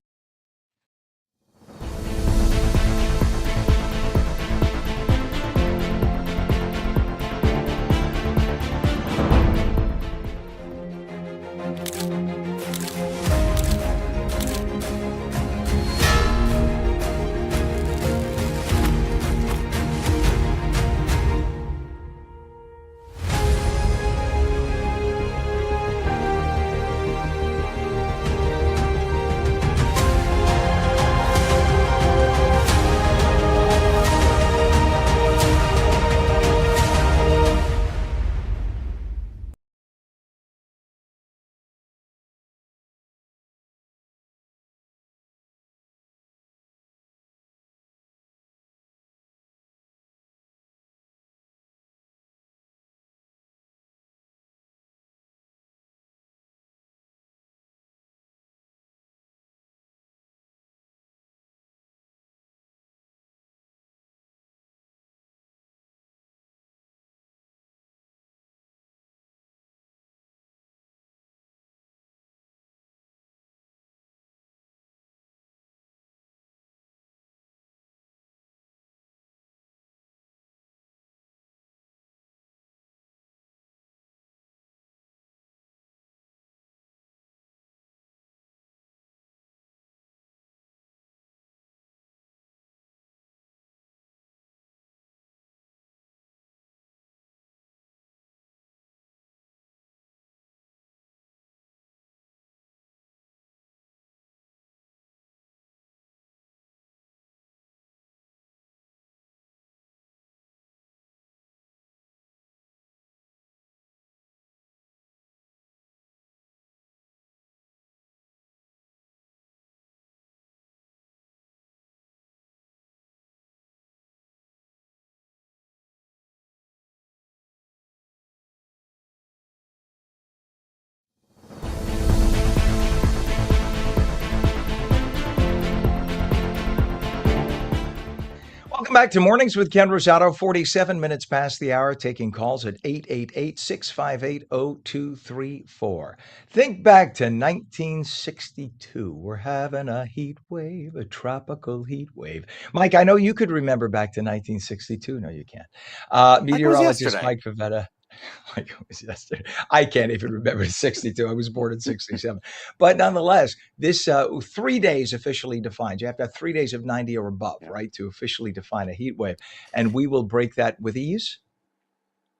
back to Mornings with Ken Rosato, 47 minutes past the hour, taking calls at 888-658-0234. Think back to 1962. We're having a heat wave, a tropical heat wave. Mike, I know you could remember back to 1962. No, you can't. Like it was Meteorologist yesterday. Mike Favetta. Like it was yesterday. I can't even remember 62. I was born in 67. But nonetheless, this 3 days officially defines. You have to have 3 days of 90 or above, Yeah. right, to officially define a heat wave. And we will break that with ease.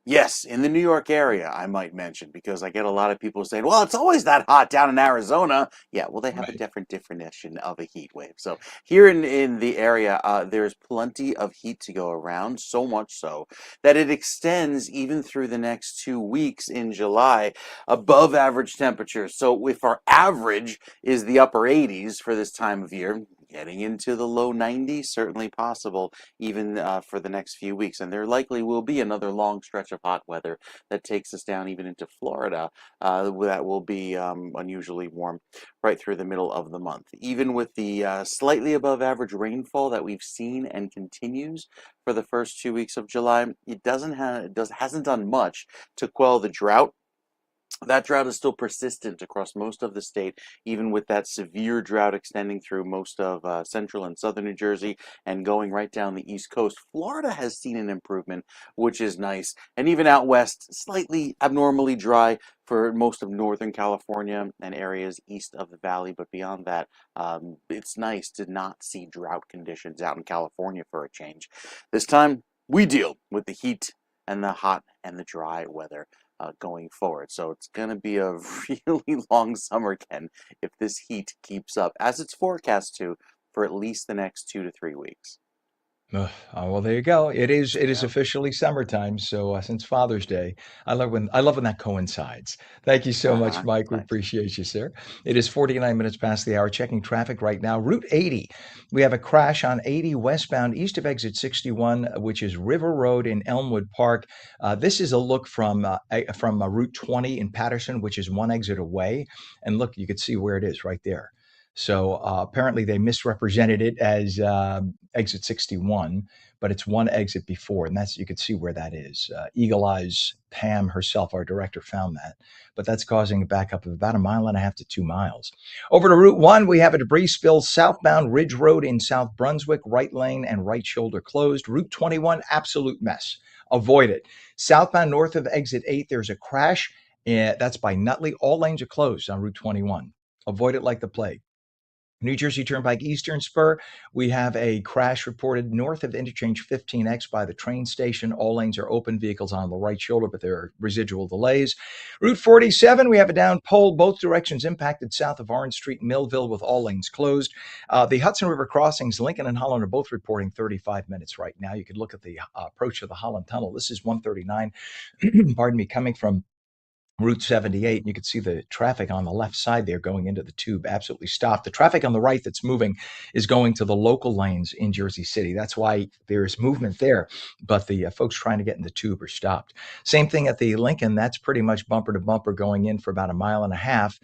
Yes, in the New York area, I might mention, because I get a lot of people saying, well, it's always that hot down in Arizona. Yeah, well, they have a Right. different definition of a heat wave. So here in the area, there's plenty of heat to go around, so much so that it extends even through the next 2 weeks in July, above average temperatures. So if our average is the upper 80s for this time of year, getting into the low 90s, certainly possible even for the next few weeks. And there likely will be another long stretch of hot weather that takes us down even into Florida. That will be unusually warm right through the middle of the month. Even with the slightly above average rainfall that we've seen and continues for the first 2 weeks of July, it hasn't done much to quell the drought. That drought is still persistent across most of the state, even with that severe drought extending through most of central and southern New Jersey and going right down the East Coast. Florida has seen an improvement, which is nice. And even out west, slightly abnormally dry for most of northern California and areas east of the valley. But beyond that, it's nice to not see drought conditions out in California for a change. This time, we deal with the heat and the hot and the dry weather going forward. So it's going to be a really long summer, Ken, if this heat keeps up, as it's forecast to, for at least the next 2 to 3 weeks. Well, there you go. It is Yeah. officially summertime. So since Father's Day, I love when that coincides. Thank you so much, Mike. We Nice. appreciate you, sir. It is 49 minutes past the hour. Checking traffic right now. Route 80. We have a crash on 80 westbound east of exit 61, which is River Road in Elmwood Park. This is a look from Route 20 in Patterson, which is one exit away. And look, you can see where it is right there. So apparently they misrepresented it as exit 61, but it's one exit before, and that's you can see where that is. Eagle Eyes Pam herself, our director, found that, but that's causing a backup of about a mile and a half to 2 miles. Over to Route 1, we have a debris spill southbound Ridge Road in South Brunswick, right lane and right shoulder closed. Route 21, absolute mess. Avoid it. Southbound north of exit 8, there's a crash. That's by Nutley. All lanes are closed on Route 21. Avoid it like the plague. New Jersey Turnpike Eastern Spur, we have a crash reported north of interchange 15X by the train station. All lanes are open, vehicles on the right shoulder, but there are residual delays. Route 47, we have a down pole, both directions impacted south of Orange Street, Millville, with all lanes closed. The Hudson River crossings, Lincoln and Holland, are both reporting 35 minutes right now. You could look at the approach to the Holland Tunnel. This is 139, pardon me, coming from Route 78, and you can see the traffic on the left side there going into the tube absolutely stopped. The traffic on the right that's moving is going to the local lanes in Jersey City. That's why there's movement there, but the folks trying to get in the tube are stopped. Same thing at the Lincoln. That's pretty much bumper to bumper going in for about a mile and a half.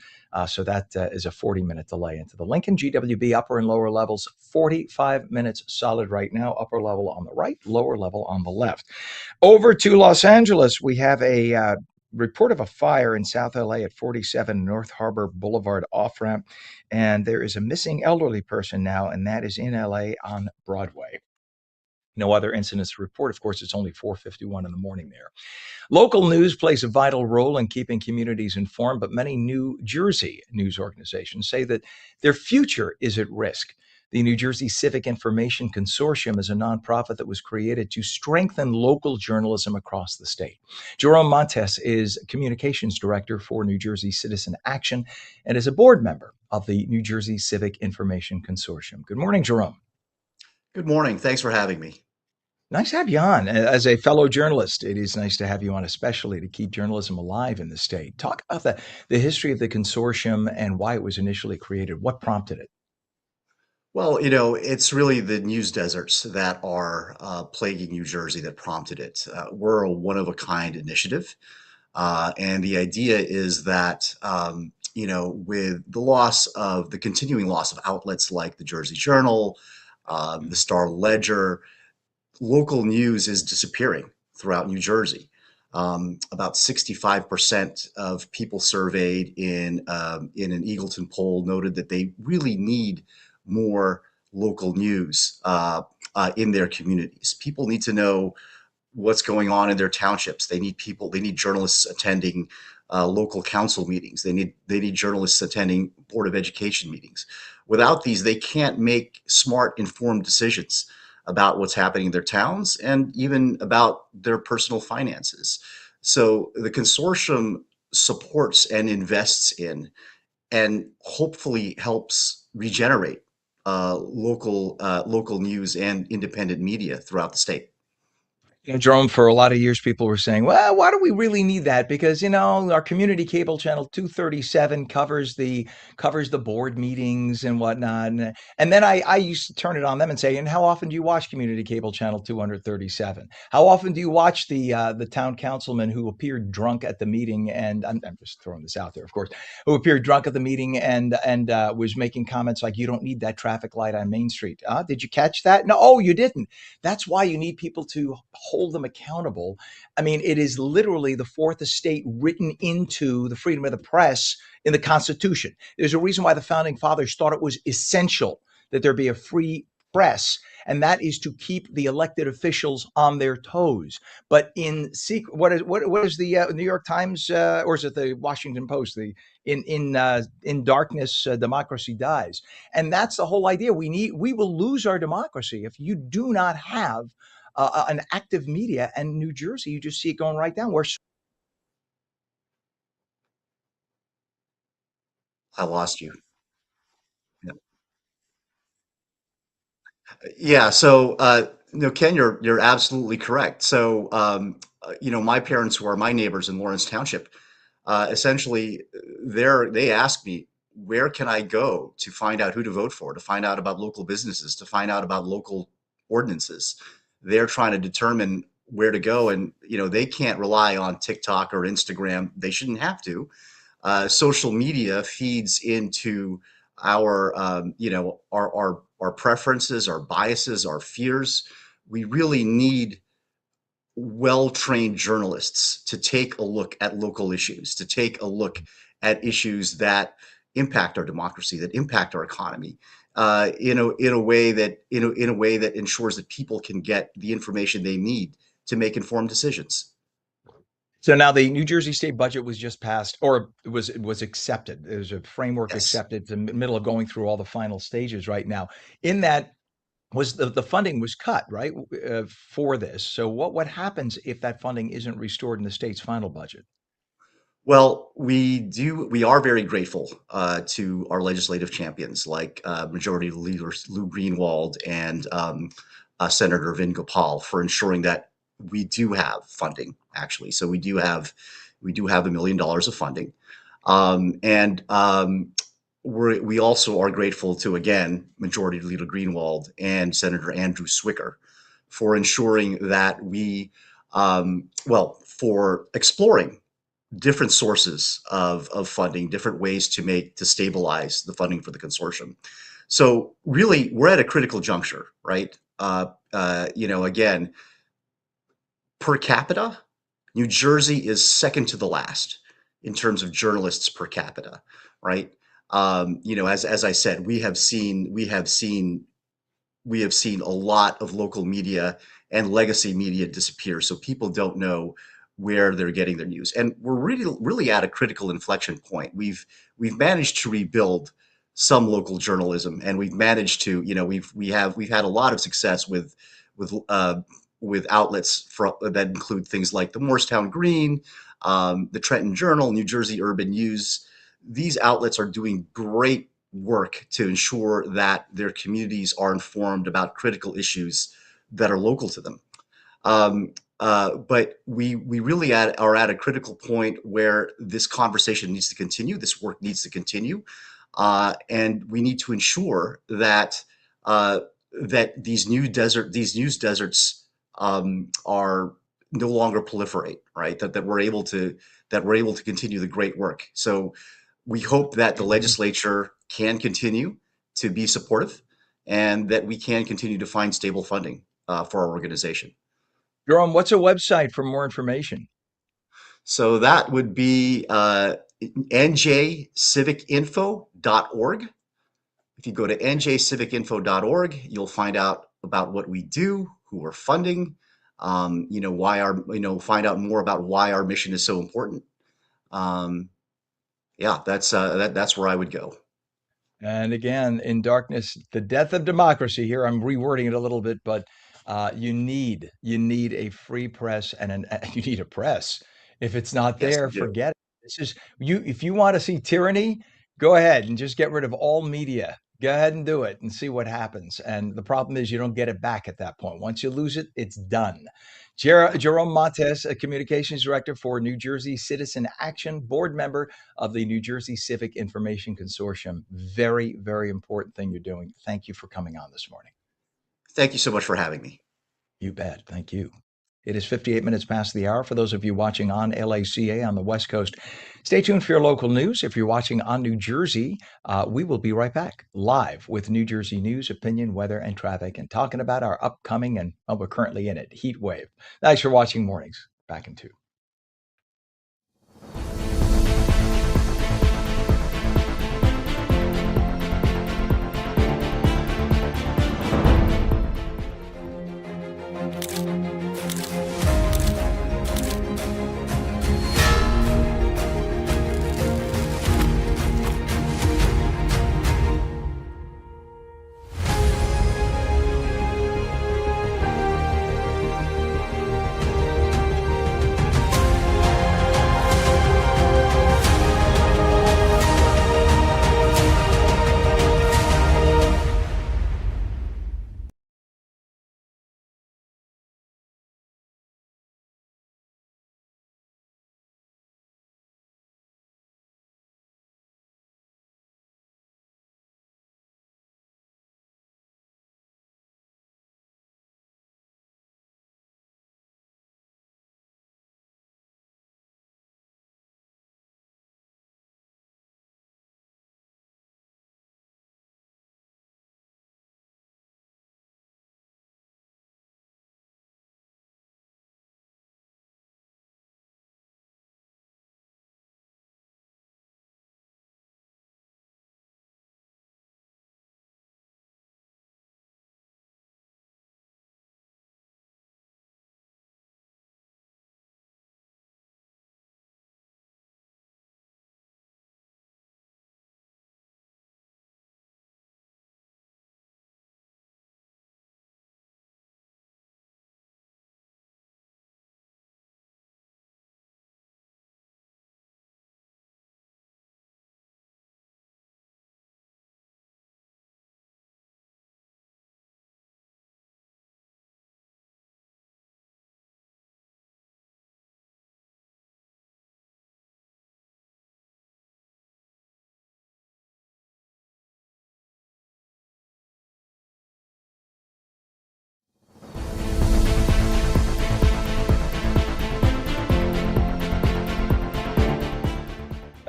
So that is a 40-minute delay into the Lincoln. GWB upper and lower levels, 45 minutes solid right now. Upper level on the right, lower level on the left. Over to Los Angeles, we have a report of a fire in South LA at 47 North Harbor Boulevard off ramp. And there is a missing elderly person now, and that is in LA on Broadway. No other incidents to report. Of course, it's only 4:51 in the morning there. Local news plays a vital role in keeping communities informed, but many New Jersey news organizations say that their future is at risk. The New Jersey Civic Information Consortium is a nonprofit that was created to strengthen local journalism across the state. Jerome Montes is communications director for New Jersey Citizen Action and is a board member of the New Jersey Civic Information Consortium. Good morning, Jerome. Good morning. Thanks for having me. Nice to have you on. As a fellow journalist, it is nice to have you on, especially to keep journalism alive in the state. Talk about the history of the consortium and why it was initially created. What prompted it? Well, it's really the news deserts that are plaguing New Jersey that prompted it. We're a one-of-a-kind initiative. And the idea is that, with the continuing loss of outlets like the Jersey Journal, the Star Ledger, local news is disappearing throughout New Jersey. About 65% of people surveyed in an Eagleton poll noted that they really need more local news in their communities. People need to know what's going on in their townships. They need people. They need journalists attending local council meetings. They need journalists attending Board of Education meetings. Without these, they can't make smart, informed decisions about what's happening in their towns and even about their personal finances. So the consortium supports and invests in and hopefully helps regenerate local news and independent media throughout the state. Jerome, for a lot of years, people were saying, well, why do we really need that? Because, our community cable channel 237 covers the board meetings and whatnot. And then I used to turn it on them and say, and how often do you watch community cable channel 237? How often do you watch the town councilman who appeared drunk at the meeting? And I'm just throwing this out there, of course, who appeared drunk at the meeting and was making comments like, you don't need that traffic light on Main Street. Did you catch that? No, oh, you didn't. That's why you need people to hold them accountable. I mean, it is literally the fourth estate written into the freedom of the press in the Constitution. There's a reason why the founding fathers thought it was essential that there be a free press, and that is to keep the elected officials on their toes. But in secret, what is the New York Times or is it the Washington Post? The in darkness, democracy dies, and that's the whole idea. We will lose our democracy if you do not have an active media. And New Jersey, you just see it going right down. I lost you. Yeah. Yeah. So, Ken, you're absolutely correct. So, my parents, who are my neighbors in Lawrence Township, essentially, they ask me, where can I go to find out who to vote for, to find out about local businesses, to find out about local ordinances. They're trying to determine where to go, and they can't rely on TikTok or Instagram. They shouldn't have to. Social media feeds into our our preferences, our biases, our fears. We really need well-trained journalists to take a look at local issues, to take a look at issues that impact our democracy, that impact our economy, in a way that ensures that people can get the information they need to make informed decisions. So now the New Jersey state budget was just passed, or it was accepted. There's a framework Yes. accepted. It's in the middle of going through all the final stages right now. In that was the funding was cut, right, for this. So what happens if that funding isn't restored in the state's final budget? Well, we are very grateful to our legislative champions like Majority Leader Lou Greenwald and Senator Vin Gopal for ensuring that we do have funding, actually. So we do have $1 million of funding. And we also are grateful to, again, Majority Leader Greenwald and Senator Andrew Swicker for ensuring that for exploring different sources of funding, different ways to stabilize the funding for the consortium. So really, we're at a critical juncture, right? Again, per capita, New Jersey is second to the last in terms of journalists per capita, right? As I said, we have seen a lot of local media and legacy media disappear. So people don't know where they're getting their news, and we're really at a critical inflection point. We've managed to rebuild some local journalism, and we've managed to, we've had a lot of success with outlets that include things like the Morristown Green, the Trenton Journal, New Jersey Urban News. These outlets are doing great work to ensure that their communities are informed about critical issues that are local to them. But we really are at a critical point where this conversation needs to continue, this work needs to continue, and we need to ensure that these news deserts are no longer proliferate, right? That we're able to continue the great work. So we hope that the legislature can continue to be supportive, and that we can continue to find stable funding for our organization. Jerome, what's a website for more information? So that would be njcivicinfo.org. If you go to njcivicinfo.org, you'll find out about what we do, who we're funding, find out more about why our mission is so important. That's where I would go. And again, in darkness, the death of democracy. Here, I'm rewording it a little bit, but you need a free press and you need a press. If it's not Yes, there, we do. forget it. This is you. If you want to see tyranny, go ahead and just get rid of all media. Go ahead and do it and see what happens. And the problem is you don't get it back at that point. Once you lose it, it's done. Jerome Montes, a communications director for New Jersey Citizen Action, board member of the New Jersey Civic Information Consortium. Very, very important thing you're doing. Thank you for coming on this morning. Thank you so much for having me. You bet. Thank you. It is 58 minutes past the hour. For those of you watching on LACA on the West Coast, stay tuned for your local news. If you're watching on New Jersey, we will be right back live with New Jersey news, opinion, weather, and traffic, and talking about our upcoming and we're currently in it, heat wave. Thanks for watching Mornings. Back in 2.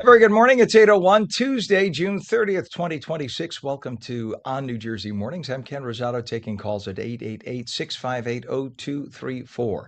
Very good morning. It's 8:01 Tuesday, June 30th, 2026. Welcome to On New Jersey Mornings. I'm Ken Rosato taking calls at 888-658-0234.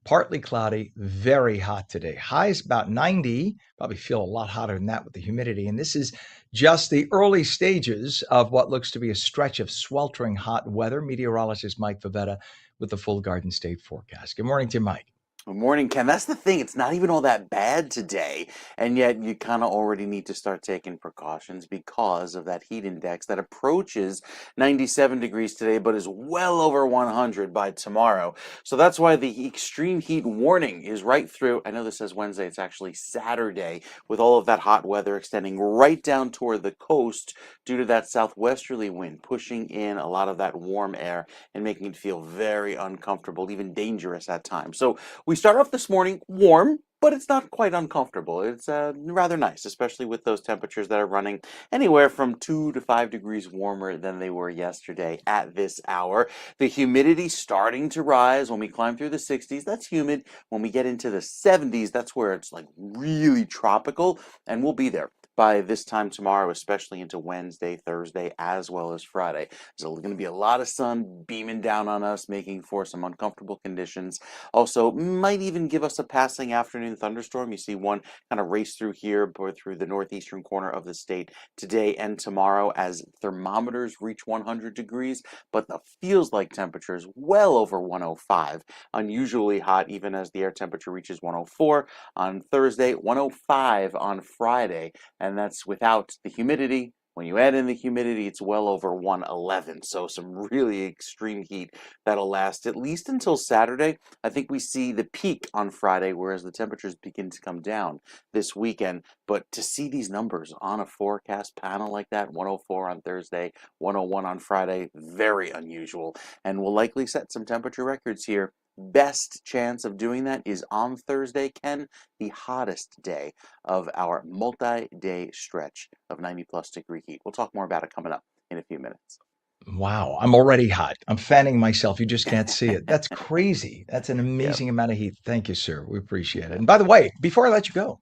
Partly cloudy, very hot today. Highs about 90, probably feel a lot hotter than that with the humidity. And this is just the early stages of what looks to be a stretch of sweltering hot weather. Meteorologist Mike Favetta with the full Garden State forecast. Good morning to you, Mike. Good morning, Ken. That's the thing. It's not even all that bad today. And yet you kind of already need to start taking precautions because of that heat index that approaches 97 degrees today, but is well over 100 by tomorrow. So that's why the extreme heat warning is right through. I know this says Wednesday. It's actually Saturday, with all of that hot weather extending right down toward the coast due to that southwesterly wind pushing in a lot of that warm air and making it feel very uncomfortable, even dangerous at times. So we start off this morning warm, but it's not quite uncomfortable. It's rather nice, especially with those temperatures that are running anywhere from 2 to 5 degrees warmer than they were yesterday at this hour. The humidity starting to rise when we climb through the 60s. That's humid. When we get into the 70s, that's where it's like really tropical, and we'll be there by this time tomorrow, especially into Wednesday, Thursday, as well as Friday. There's going to be a lot of sun beaming down on us, making for some uncomfortable conditions. Also, might even give us a passing afternoon thunderstorm. You see one kind of race through here, through the northeastern corner of the state today and tomorrow as thermometers reach 100 degrees, but the feels like temperature is well over 105. Unusually hot even as the air temperature reaches 104 on Thursday, 105 on Friday, and that's without the humidity. When you add in the humidity, it's well over 111. So some really extreme heat that'll last at least until Saturday. I think we see the peak on Friday, whereas the temperatures begin to come down this weekend. But to see these numbers on a forecast panel like that, 104 on Thursday, 101 on Friday, very unusual, and will likely set some temperature records here. Best chance of doing that is on Thursday, Ken, the hottest day of our multi-day stretch of 90+ degree heat. We'll talk more about it coming up in a few minutes. Wow, I'm already hot. I'm fanning myself. You just can't see it. That's crazy. That's an Yep. amazing amount of heat. Thank you, sir. We appreciate it. Yep. And by the way, before I let you go,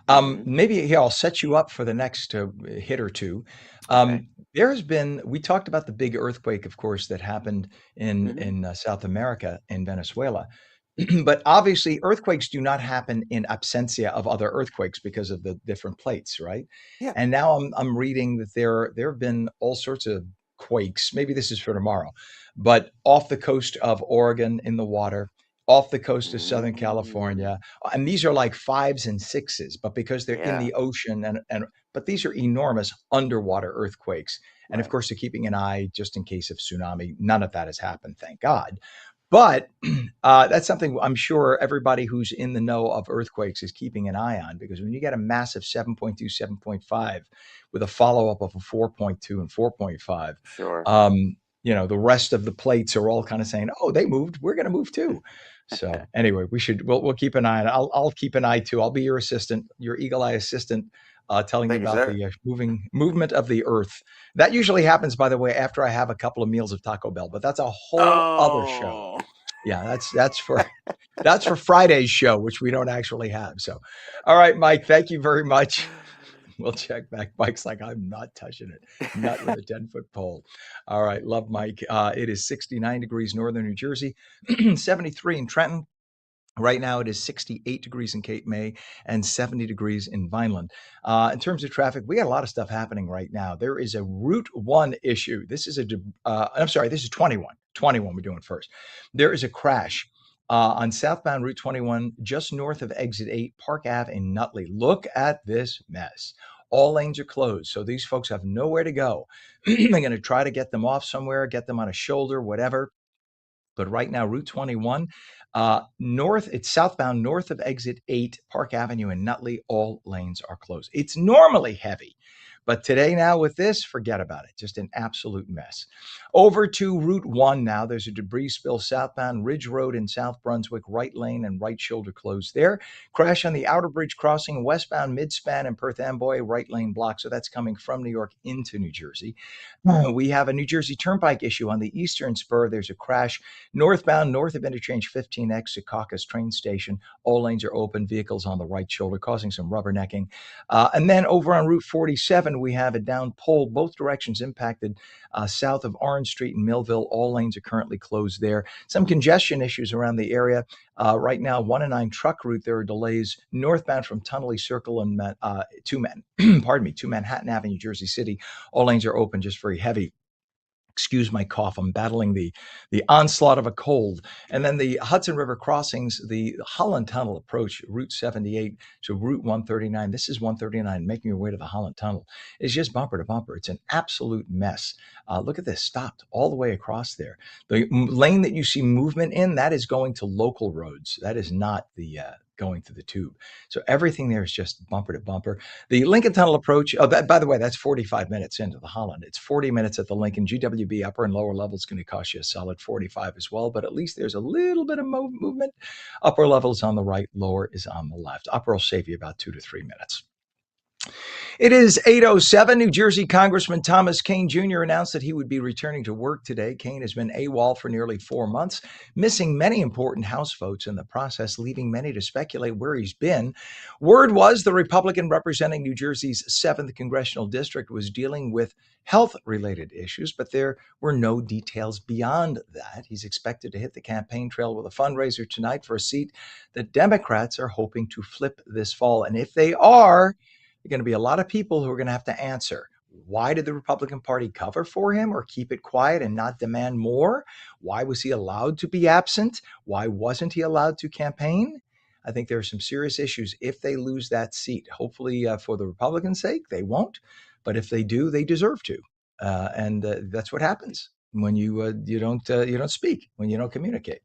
hmm maybe here I'll set you up for the next hit or two. Okay. There has been, we talked about the big earthquake, of course, that happened hmm in South America in Venezuela. But obviously, earthquakes do not happen in absentia of other earthquakes because of the different plates, right? Yeah. And now I'm reading that there have been all sorts of quakes. Maybe this is for tomorrow, but off the coast of Oregon in the water, off the coast of Southern Mm, California, and these are like fives and sixes, but because they're in yeah. the ocean and but these are enormous underwater earthquakes. And of Right. course, they're keeping an eye just in case of tsunami. None of that has happened, thank God. But that's something I'm sure everybody who's in the know of earthquakes is keeping an eye on because when you get a massive 7.2, 7.5 with a follow up of a 4.2 and 4.5, Sure. the rest of the plates are all kind of saying, "Oh, they moved. We're going to move too." So anyway, we'll keep an eye on it. I'll keep an eye too. I'll be your assistant, your eagle eye assistant, telling you Thank you, about sir. the movement of the earth. That usually happens, by the way, after I have a couple of meals of Taco Bell, but that's a whole other show. Oh, Yeah, that's for Friday's show, which we don't actually have. So, all right, Mike, thank you very much. We'll check back. Mike's like, I'm not touching it, not with a 10-foot pole. All right, love Mike. It is 69 degrees northern New Jersey, 73 in Trenton. Right now, it is 68 degrees in Cape May and 70 degrees in Vineland. In terms of traffic, we got a lot of stuff happening right now. There is a Route 1 issue. I'm sorry, this is 21. 21, we're doing first. There is a crash on southbound Route 21, just north of Exit 8, Park Ave in Nutley. Look at this mess. All lanes are closed, so these folks have nowhere to go. They're going to try to get them off somewhere, get them on a shoulder, whatever. But right now, Route 21, it's southbound north of Exit 8, Park Avenue in Nutley, all lanes are closed. It's normally heavy, but today now with this, forget about it. Just an absolute mess. Over to Route 1 now. There's a debris spill southbound Ridge Road in South Brunswick, right lane and right shoulder closed there. Crash on the Outer Bridge crossing westbound Midspan and Perth Amboy, right lane block. So that's coming from New York into New Jersey. We have a New Jersey Turnpike issue on the eastern spur. There's a crash northbound, north of interchange 15X, Secaucus train station. All lanes are open, vehicles on the right shoulder, causing some rubbernecking. And then over on Route 47, we have a down pole, both directions impacted south of Orange Street in Millville. All lanes are currently closed there. Some congestion issues around the area. Right now, 1 and 9 truck route, there are delays northbound from Tunnelly Circle and to Manhattan Avenue, Jersey City. All lanes are open, just very heavy. Excuse my cough. I'm battling the onslaught of a cold. And then the Hudson River crossings, the Holland Tunnel approach, Route 78 to Route 139. This is 139, making your way to the Holland Tunnel. It's just bumper to bumper. It's an absolute mess. Look at this, stopped all the way across there. The lane that you see movement in, that is going to local roads. That is not the going to the tube. So everything there is just bumper to bumper. The Lincoln Tunnel approach, by the way, that's 45 minutes into the Holland. It's 40 minutes at the Lincoln. GWB upper and lower level is going to cost you a solid 45 as well, but at least there's a little bit of movement. Upper level is on the right, lower is on the left. Upper will save you about 2 to 3 minutes. It is 8:07. New Jersey Congressman Thomas Kean Jr. announced that he would be returning to work today. Kean has been AWOL for nearly 4 months, missing many important House votes in the process, leaving many to speculate where he's been. Word was the Republican representing New Jersey's 7th congressional district was dealing with health-related issues, but there were no details beyond that. He's expected to hit the campaign trail with a fundraiser tonight for a seat that Democrats are hoping to flip this fall. And if they are, there are going to be a lot of people who are going to have to answer. Why did the Republican Party cover for him or keep it quiet and not demand more? Why was he allowed to be absent? Why wasn't he allowed to campaign? I think there are some serious issues if they lose that seat. Hopefully, for the Republicans' sake, they won't. But if they do, they deserve to. And that's what happens when you don't speak, when you don't communicate.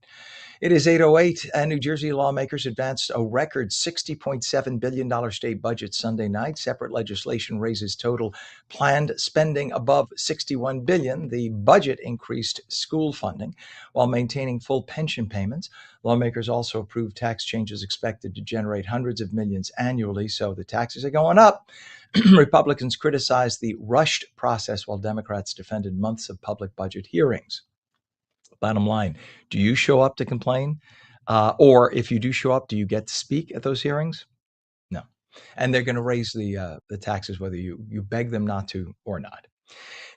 It is 8:08, and New Jersey lawmakers advanced a record $60.7 billion state budget Sunday night. Separate legislation raises total planned spending above $61 billion. The budget increased school funding while maintaining full pension payments. Lawmakers also approved tax changes expected to generate hundreds of millions annually, so the taxes are going up. Republicans criticized the rushed process while Democrats defended months of public budget hearings. Bottom line, do you show up to complain? Or if you do show up, do you get to speak at those hearings? No. And they're going to raise the taxes whether you beg them not to or not.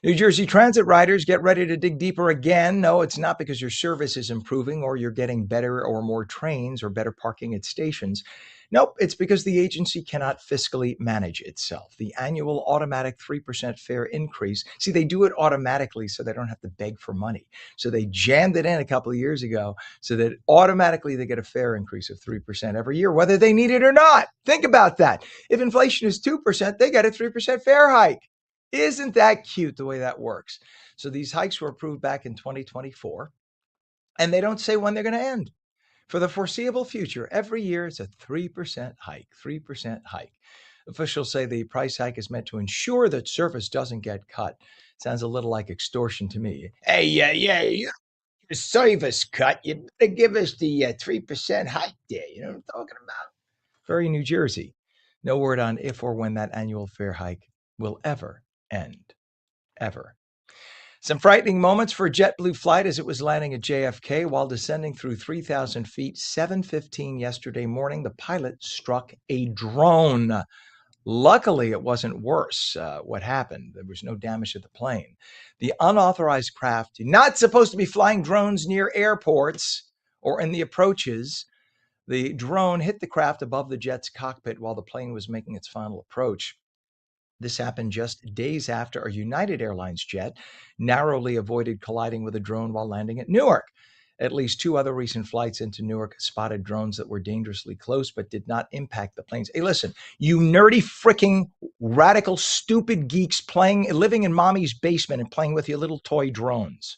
New Jersey Transit riders, get ready to dig deeper again. No, it's not because your service is improving or you're getting better or more trains or better parking at stations. Nope, it's because the agency cannot fiscally manage itself. The annual automatic 3% fare increase, see, they do it automatically so they don't have to beg for money. So they jammed it in a couple of years ago so that automatically they get a fare increase of 3% every year, whether they need it or not. Think about that. If inflation is 2%, they get a 3% fare hike. Isn't that cute the way that works? So these hikes were approved back in 2024, and they don't say when they're going to end. For the foreseeable future, every year it's a 3% hike, 3% hike. Officials say the price hike is meant to ensure that service doesn't get cut. Sounds a little like extortion to me. Hey, your service cut. You better give us the 3% hike there. You know what I'm talking about? Very New Jersey. No word on if or when that annual fare hike will ever end. Ever. Some frightening moments for a JetBlue flight as it was landing at JFK while descending through 3,000 feet, 7:15 yesterday morning. The pilot struck a drone. Luckily, it wasn't worse. What happened? There was no damage to the plane. The unauthorized craft, not supposed to be flying drones near airports or in the approaches. The drone hit the craft above the jet's cockpit while the plane was making its final approach. This happened just days after a United Airlines jet narrowly avoided colliding with a drone while landing at Newark. At least 2 other recent flights into Newark spotted drones that were dangerously close but did not impact the planes. Hey, listen, you nerdy, freaking, radical, stupid geeks living in mommy's basement and playing with your little toy drones.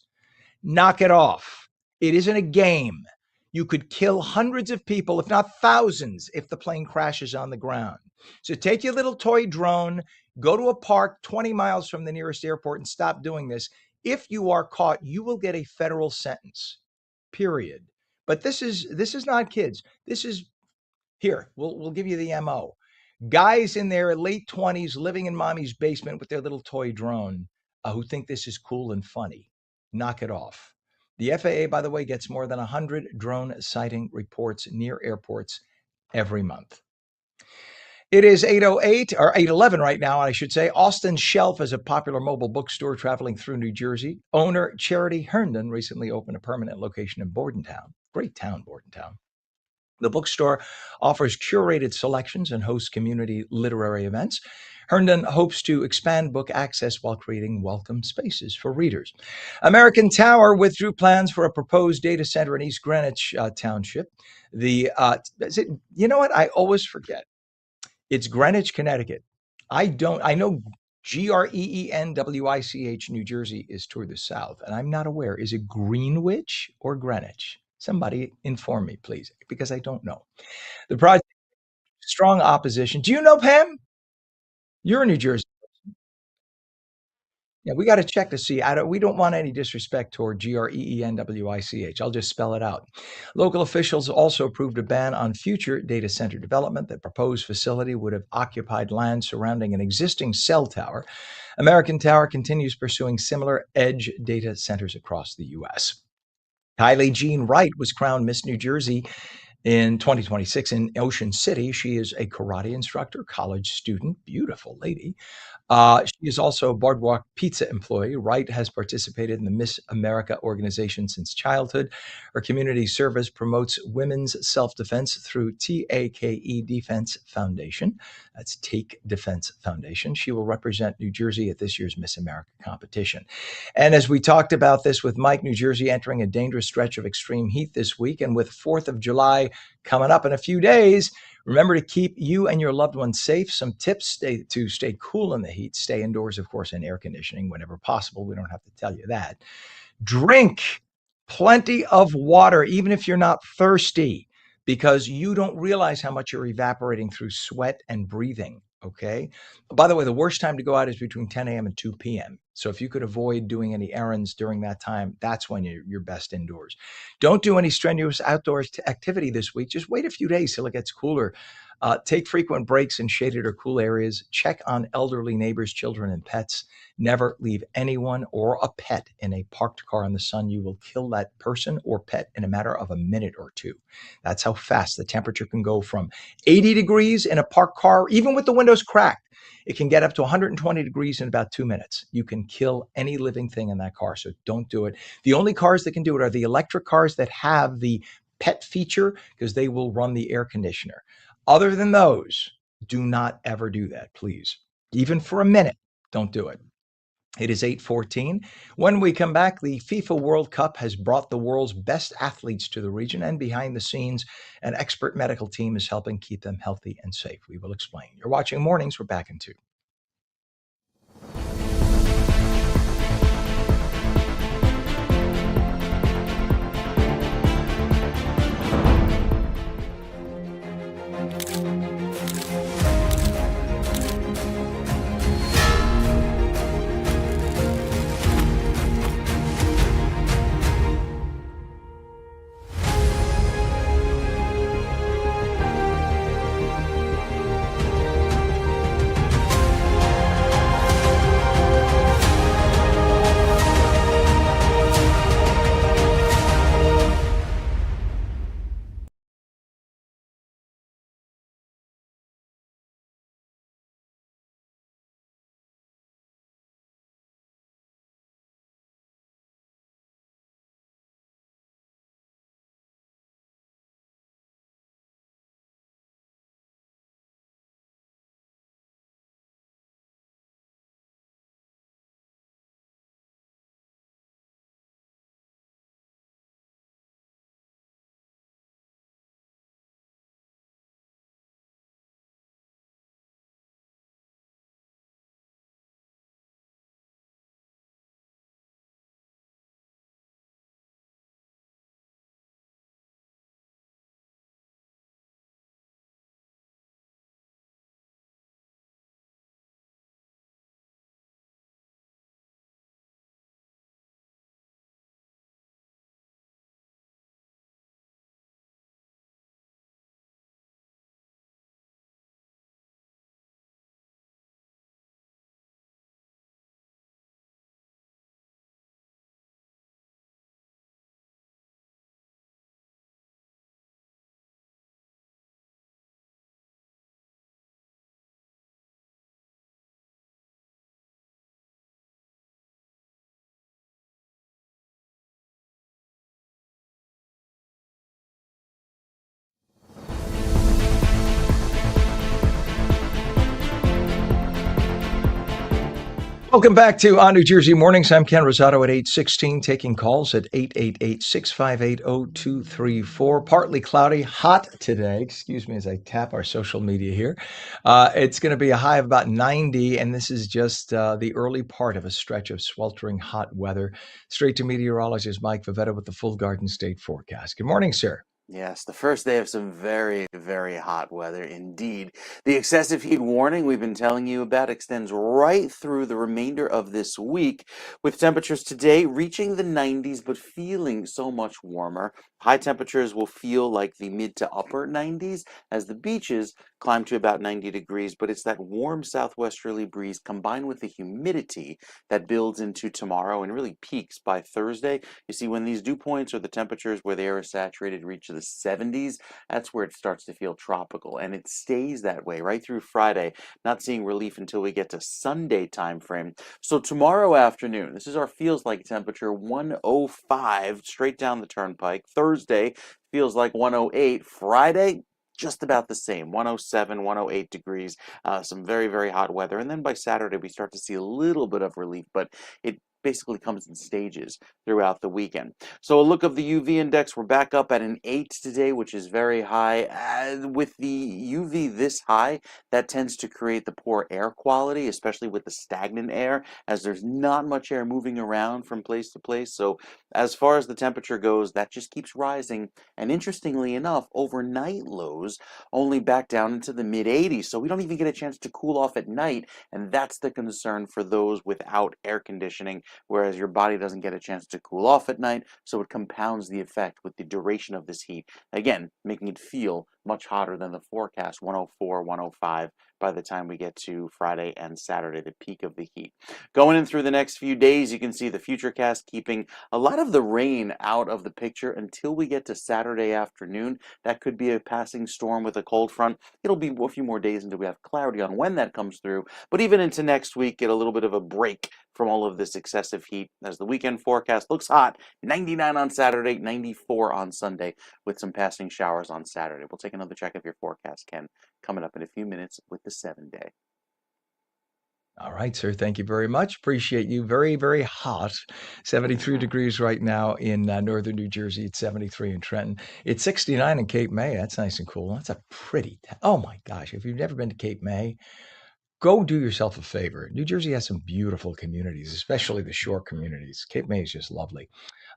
Knock it off. It isn't a game. You could kill hundreds of people, if not thousands, if the plane crashes on the ground. So take your little toy drone, go to a park 20 miles from the nearest airport and stop doing this. If you are caught, you will get a federal sentence, period. But this is not kids. This is, here, we'll give you the MO. Guys in their late 20s living in mommy's basement with their little toy drone who think this is cool and funny. Knock it off. The FAA, by the way, gets more than 100 drone sighting reports near airports every month. It is 8:08 or 8:11 right now, I should say. Austin Shelf is a popular mobile bookstore traveling through New Jersey. Owner Charity Herndon recently opened a permanent location in Bordentown. Great town, Bordentown. The bookstore offers curated selections and hosts community literary events. Herndon hopes to expand book access while creating welcome spaces for readers. American Tower withdrew plans for a proposed data center in East Greenwich Township. You know what? I always forget. It's Greenwich, Connecticut. I know Greenwich, New Jersey is toward the south, and I'm not aware. Is it Greenwich or Greenwich? Somebody inform me, please, because I don't know. The project, strong opposition. Do you know Pam? You're in New Jersey. Yeah, we got to check to see. We don't want any disrespect toward Greenwich. I'll just spell it out. Local officials also approved a ban on future data center development. The proposed facility would have occupied land surrounding an existing cell tower. American Tower continues pursuing similar edge data centers across the U.S. Kylie Jean Wright was crowned Miss New Jersey in 2026 in Ocean City. She is a karate instructor, college student, beautiful lady. She is also a Boardwalk Pizza employee. Wright has participated in the Miss America organization since childhood. Her community service promotes women's self-defense through TAKE Defense Foundation. That's Take Defense Foundation. She will represent New Jersey at this year's Miss America competition. And as we talked about this with Mike, New Jersey entering a dangerous stretch of extreme heat this week, and with 4th of July coming up in a few days, remember to keep you and your loved ones safe. Some tips to stay cool in the heat. Stay indoors, of course, in air conditioning whenever possible. We don't have to tell you that. Drink plenty of water, even if you're not thirsty, because you don't realize how much you're evaporating through sweat and breathing. Okay. By the way, the worst time to go out is between 10 a.m. and 2 p.m. So if you could avoid doing any errands during that time, that's when you're best indoors. Don't do any strenuous outdoors activity this week. Just wait a few days till it gets cooler. Take frequent breaks in shaded or cool areas. Check on elderly neighbors, children, and pets. Never leave anyone or a pet in a parked car in the sun. You will kill that person or pet in a matter of a minute or two. That's how fast the temperature can go from 80 degrees in a parked car, even with the windows cracked. It can get up to 120 degrees in about 2 minutes. You can kill any living thing in that car, so don't do it. The only cars that can do it are the electric cars that have the pet feature, because they will run the air conditioner. Other than those, do not ever do that, please. Even for a minute, don't do it. It is 8:14. When we come back, the FIFA World Cup has brought the world's best athletes to the region, and behind the scenes, an expert medical team is helping keep them healthy and safe. We will explain. You're watching Mornings. We're back in 2. Welcome back to On New Jersey Mornings. I'm Ken Rosato at 8:16, taking calls at 888-658-0234. Partly cloudy, hot today. Excuse me as I tap our social media here. It's going to be a high of about 90, and this is just the early part of a stretch of sweltering hot weather. Straight to meteorologist Mike Favetta with the full Garden State forecast. Good morning, sir. Yes, the first day of some very, very hot weather indeed. The excessive heat warning we've been telling you about extends right through the remainder of this week, with temperatures today reaching the 90s but feeling so much warmer. High temperatures will feel like the mid to upper 90s as the beaches climb to about 90 degrees, but it's that warm southwesterly breeze combined with the humidity that builds into tomorrow and really peaks by Thursday. You see, when these dew points or the temperatures where the air is saturated reach the 70s, that's where it starts to feel tropical. And it stays that way right through Friday, not seeing relief until we get to Sunday time frame. So tomorrow afternoon, this is our feels like temperature 105 straight down the turnpike. Thursday feels like 108. Friday, just about the same 107, 108 degrees, some very, very hot weather. And then by Saturday, we start to see a little bit of relief, but it basically comes in stages throughout the weekend. So a look of the UV index, we're back up at an 8 today, which is very high. With the UV this high, that tends to create the poor air quality, especially with the stagnant air, as there's not much air moving around from place to place. So as far as the temperature goes, that just keeps rising. And interestingly enough, overnight lows only back down into the mid 80s. So we don't even get a chance to cool off at night. And that's the concern for those without air conditioning, whereas your body doesn't get a chance to cool off at night, so it compounds the effect with the duration of this heat, again, making it feel much hotter than the forecast, 104, 105, by the time we get to Friday and Saturday, the peak of the heat. Going in through the next few days, you can see the futurecast keeping a lot of the rain out of the picture until we get to Saturday afternoon. That could be a passing storm with a cold front. It'll be a few more days until we have clarity on when that comes through, but even into next week, get a little bit of a break from all of this excessive heat as the weekend forecast looks hot. 99 on Saturday, 94 on Sunday, with some passing showers on Saturday. We'll take another check of your forecast, Ken, coming up in a few minutes with the 7-day. All right, sir. Thank you very much. Appreciate you. Very, very hot. 73 degrees right now in northern New Jersey. It's 73 in Trenton. It's 69 in Cape May. That's nice and cool. That's a pretty, oh my gosh. If you've never been to Cape May, go do yourself a favor. New Jersey has some beautiful communities, especially the shore communities. Cape May is just lovely.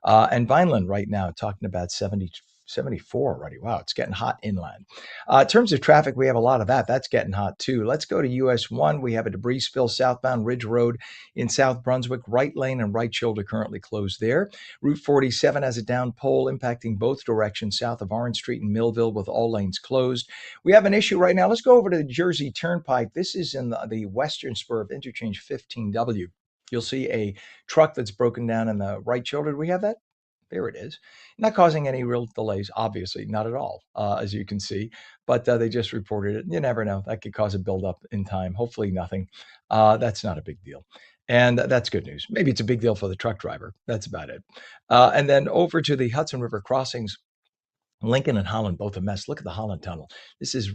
And Vineland right now talking about 70, 74 already. Wow, it's getting hot inland. In terms of traffic, we have a lot of that. That's getting hot too. Let's go to US 1. We have a debris spill southbound Ridge Road in South Brunswick. Right lane and right shoulder currently closed there. Route 47 has a down pole impacting both directions south of Orange Street and Millville with all lanes closed. We have an issue right now. Let's go over to the Jersey Turnpike. This is in the western spur of interchange 15W. You'll see a truck that's broken down in the right shoulder. Do we have that? There it is. Not causing any real delays, obviously, not at all, as you can see. But they just reported it. You never know. That could cause a buildup in time. Hopefully, nothing. That's not a big deal. And that's good news. Maybe it's a big deal for the truck driver. That's about it. And then over to the Hudson River crossings. Lincoln and Holland, both a mess. Look at the Holland Tunnel. This is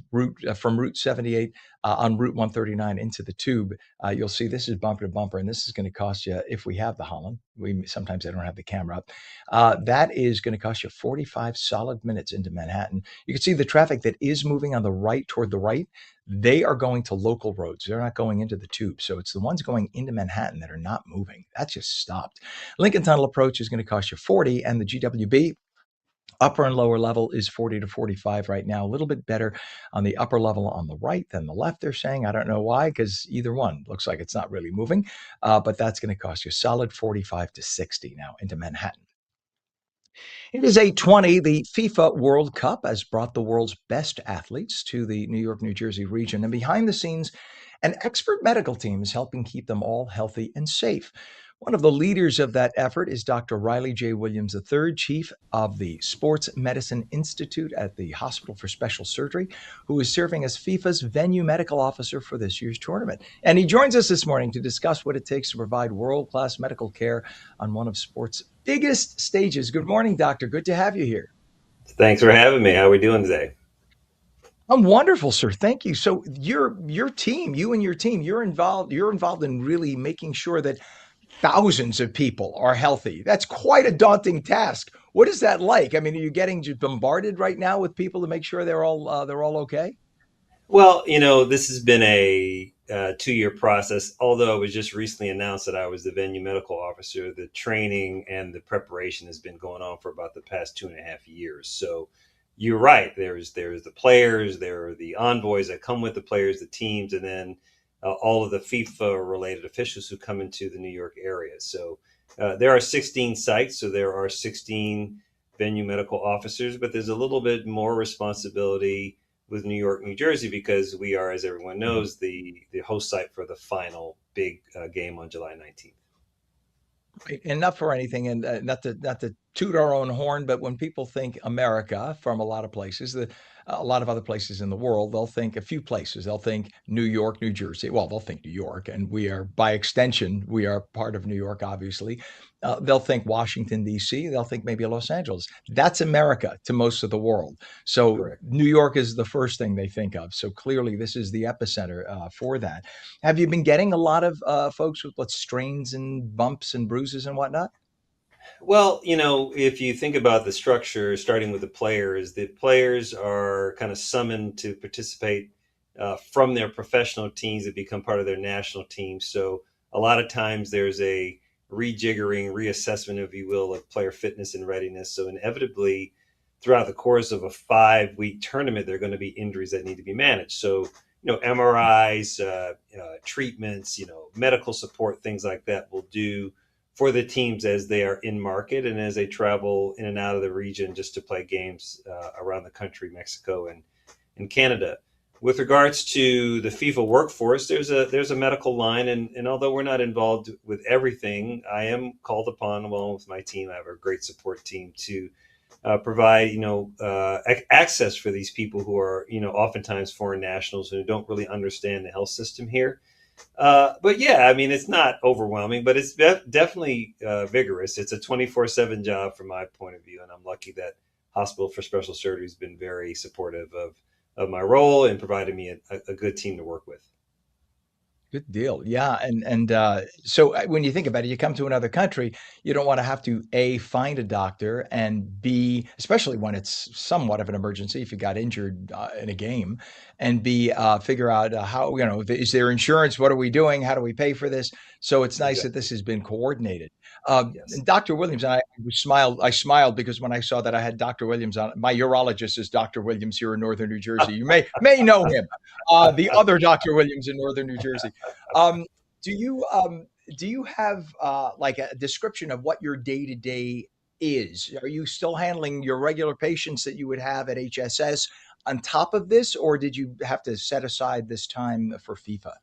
from Route 78 on Route 139 into the tube. You'll see this is bumper to bumper, and this is going to cost you, if we have the Holland, sometimes I don't have the camera up, that is going to cost you 45 solid minutes into Manhattan. You can see the traffic that is moving on the right toward the right. They are going to local roads. They're not going into the tube. So it's the ones going into Manhattan that are not moving. That just stopped. Lincoln Tunnel approach is going to cost you 40, and the GWB upper and lower level is 40 to 45 right now. A little bit better on the upper level on the right than the left, they're saying. I don't know why, because either one looks like it's not really moving. But that's going to cost you a solid 45 to 60 now into Manhattan. It is 8:20. The FIFA World Cup has brought the world's best athletes to the New York, New Jersey region. And behind the scenes, an expert medical team is helping keep them all healthy and safe. One of the leaders of that effort is Dr. Riley J. Williams III, chief of the Sports Medicine Institute at the Hospital for Special Surgery, who is serving as FIFA's venue medical officer for this year's tournament. And he joins us this morning to discuss what it takes to provide world-class medical care on one of sports' biggest stages. Good morning, doctor. Good to have you here. Thanks for having me. How are we doing today? I'm wonderful, sir. Thank you. So your team, you and your team, you're involved in really making sure that thousands of people are healthy. That's quite a daunting task. What is that like? I mean, are you getting just bombarded right now with people to make sure they're all okay? Well, this has been a 2-year process. Although it was just recently announced that I was the venue medical officer, the training and the preparation has been going on for about the past 2.5 years. So you're right. There's the players, there are the envoys that come with the players, the teams, and then all of the FIFA related officials who come into the New York area. So there are 16 sites, so there are 16 venue medical officers, but there's a little bit more responsibility with New York, New Jersey, because we are, as everyone knows, the host site for the final big game on July 19th. Right. And not for anything, and not to toot our own horn, but when people think America from a lot of places, a lot of other places in the world, they'll think a few places. They'll think New York, New Jersey. Well, they'll think New York, and we are, by extension, we are part of New York, obviously. They'll think Washington, D.C. They'll think maybe Los Angeles. That's America to most of the world. So Correct. New York is the first thing they think of. So clearly, this is the epicenter for that. Have you been getting a lot of folks with what strains and bumps and bruises and whatnot? Well, if you think about the structure, starting with the players are kind of summoned to participate from their professional teams that become part of their national teams. So a lot of times there's a rejiggering, reassessment, if you will, of player fitness and readiness. So inevitably, throughout the course of a 5-week tournament, there are going to be injuries that need to be managed. So, MRIs, treatments, medical support, things like that will do for the teams as they are in market and as they travel in and out of the region just to play games around the country, Mexico and Canada. With regards to the FIFA workforce, there's a medical line, and although we're not involved with everything, I am called upon, along with my team. I have a great support team to provide access for these people who are oftentimes foreign nationals who don't really understand the health system here. But yeah, I mean, it's not overwhelming, but it's definitely vigorous. It's a 24/7 job from my point of view, and I'm lucky that Hospital for Special Surgery has been very supportive of my role and provided me a good team to work with. Good deal. Yeah, and so when you think about it, you come to another country, you don't want to have to A, find a doctor, and B, especially when it's somewhat of an emergency, if you got injured in a game, and B, figure out how, is there insurance? What are we doing? How do we pay for this? So it's nice that Exactly. this has been coordinated. Yes. And Dr. Williams, and I smiled because when I saw that I had Dr. Williams on, my urologist is Dr. Williams here in Northern New Jersey. You may know him, the other Dr. Williams in Northern New Jersey. Um, do you have like a description of what your day to day is? Are you still handling your regular patients that you would have at HSS on top of this, or did you have to set aside this time for FIFA?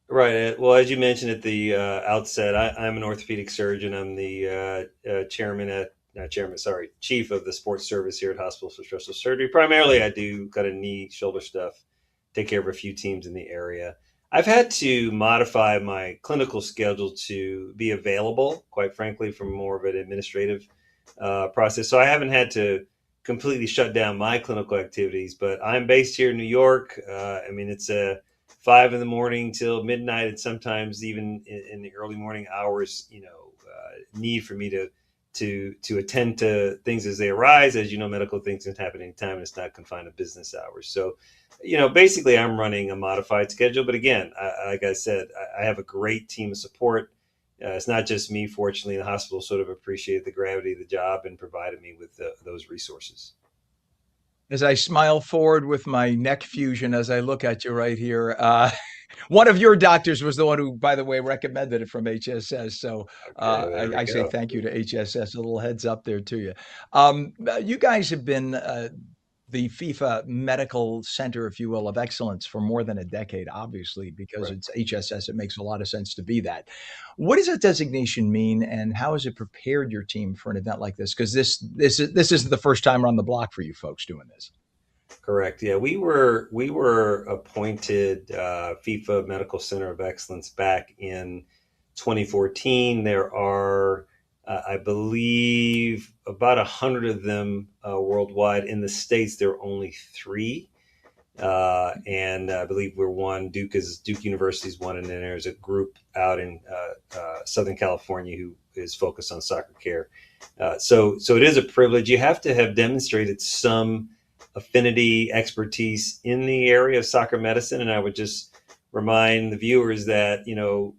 Right. Well, as you mentioned at the outset, I'm an orthopedic surgeon. I'm the chairman not chairman, sorry, chief of the sports service here at Hospital for Special Surgery. Primarily, I do kind of knee, shoulder stuff, take care of a few teams in the area. I've had to modify my clinical schedule to be available, quite frankly, from more of an administrative process. So I haven't had to completely shut down my clinical activities, but I'm based here in New York. I mean, it's a 5 in the morning till midnight, and sometimes even in the early morning hours. Need for me to attend to things as they arise. As you know, medical things can happen anytime, and it's not confined to business hours. So, basically, I'm running a modified schedule. But again, like I said, I have a great team of support. It's not just me. Fortunately, the hospital sort of appreciated the gravity of the job and provided me with those resources. As I smile forward with my neck fusion as I look at you right here, one of your doctors was the one who, by the way, recommended it from HSS. So Okay, there we I say go. thank you to HSS. A little heads up there to you. You guys have been the FIFA Medical Center, if you will, of excellence for more than a decade, obviously, because Right. it's HSS. It makes a lot of sense to be that. What does that designation mean, and how has it prepared your team for an event like this? Because this isn't the first time around the block for you folks doing this. Correct. Yeah, we were appointed FIFA Medical Center of Excellence back in 2014. There are, I believe, about 100 of them worldwide. In the states, there are only three, and I believe we're one. Duke University's one, and then there's a group out in Southern California who is focused on soccer care. So it is a privilege. You have to have demonstrated some affinity, expertise in the area of soccer medicine. And I would just remind the viewers that,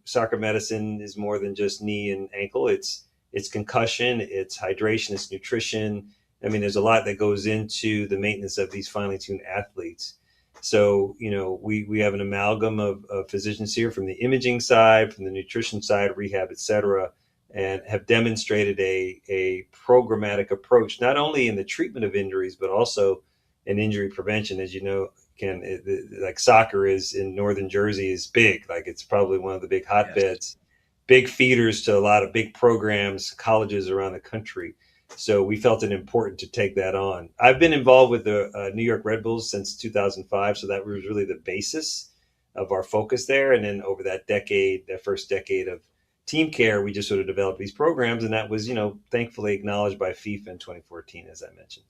soccer medicine is more than just knee and ankle. It's concussion, it's hydration, it's nutrition, I mean, there's a lot that goes into the maintenance of these finely tuned athletes. So, we have an amalgam of physicians here from the imaging side, from the nutrition side, rehab, et cetera, and have demonstrated a programmatic approach, not only in the treatment of injuries, but also in injury prevention. As you know, Ken, like soccer is in Northern Jersey is big. Like it's probably one of the big hotbeds, big feeders to a lot of big programs, colleges around the country. So we felt it important to take that on. I've been involved with the New York Red Bulls since 2005, so that was really the basis of our focus there. And then over that decade, that first decade of team care, we just sort of developed these programs, and that was, thankfully acknowledged by FIFA in 2014, as I mentioned.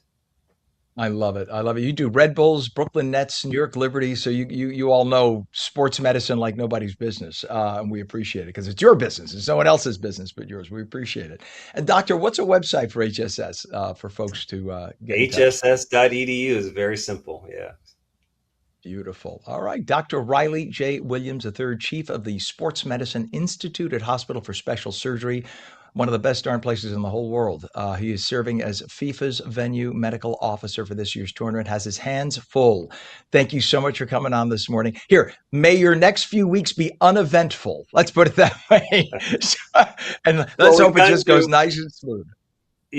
I love it. I love it. You do Red Bulls, Brooklyn Nets, New York Liberty. So you all know sports medicine like nobody's business. And we appreciate it because it's your business. It's no one else's business but yours. We appreciate it. And Doctor, what's a website for HSS for folks to get in touch? HSS.edu is very simple. Yeah. Beautiful. All right. Dr. Riley J. Williams III, Chief of the Sports Medicine Institute at Hospital for Special Surgery, one of the best darn places in the whole world. He is serving as FIFA's venue medical officer for this year's tournament, has his hands full. Thank you so much for coming on this morning. Here, may your next few weeks be uneventful. Let's put it that way. And let's hope it just goes nice and smooth.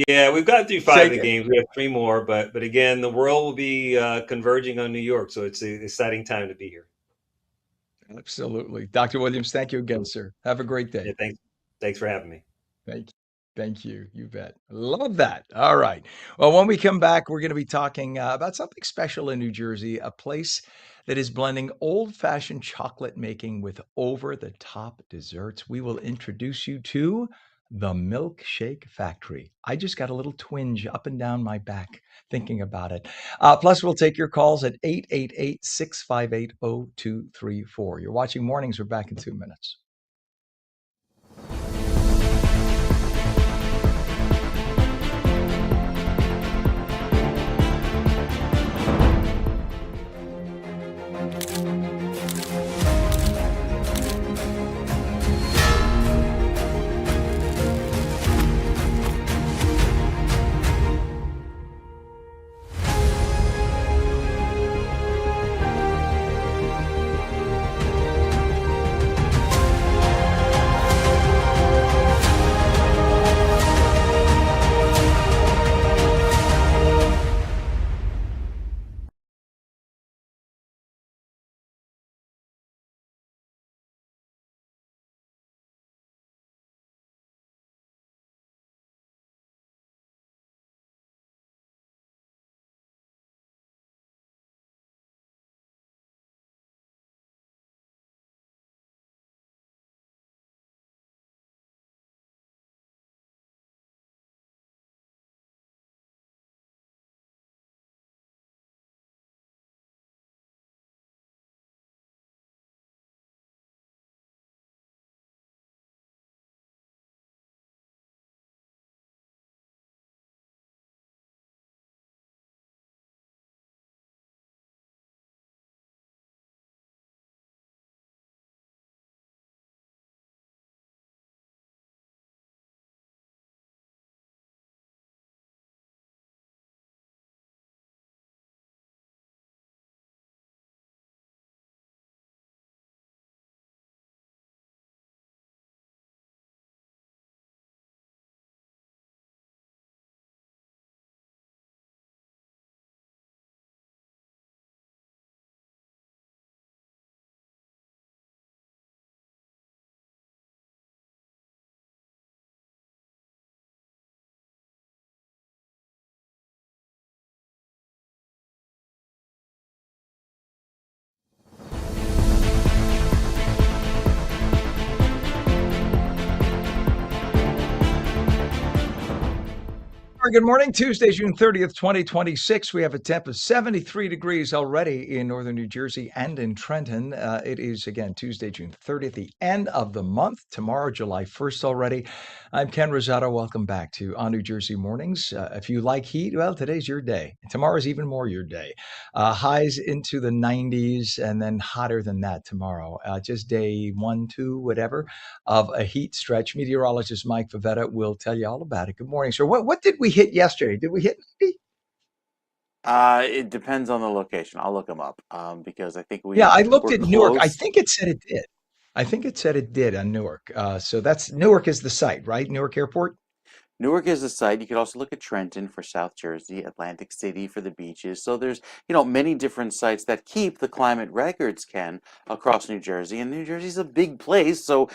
Yeah, we've got through 5 of the games. We have 3 more, but again, the world will be converging on New York, so it's an exciting time to be here. Absolutely. Dr. Williams, thank you again, sir. Have a great day. Yeah, thanks for having me. Thank you. Thank you. You bet. Love that. All right. Well, when we come back, we're going to be talking about something special in New Jersey, a place that is blending old-fashioned chocolate making with over-the-top desserts. We will introduce you to the Milkshake Factory. I just got a little twinge up and down my back thinking about it. Plus, we'll take your calls at 888-658-0234. You're watching Mornings. We're back in 2 minutes. Good morning, Tuesday, June 30th, 2026. We have a temp of 73 degrees already in northern New Jersey and in Trenton. It is, again, Tuesday, June 30th, the end of the month. Tomorrow, July 1st already. I'm Ken Rosato. Welcome back to On New Jersey Mornings. If you like heat, well, today's your day. Tomorrow's even more your day. Highs into the 90s and then hotter than that tomorrow. Just day 1, 2, whatever of a heat stretch. Meteorologist Mike Favetta will tell you all about it. Good morning, sir. What did we hit yesterday? Did we hit 90? It depends on the location. I'll look them up because I think Yeah, I looked we're at Newark. I close. think it said it did. I think it said it did on Newark. So that's Newark is the site, right? Newark Airport. Newark is the site. You could also look at Trenton for South Jersey, Atlantic City for the beaches. So there's, many different sites that keep the climate records, Ken, across New Jersey. And New Jersey's a big place. So,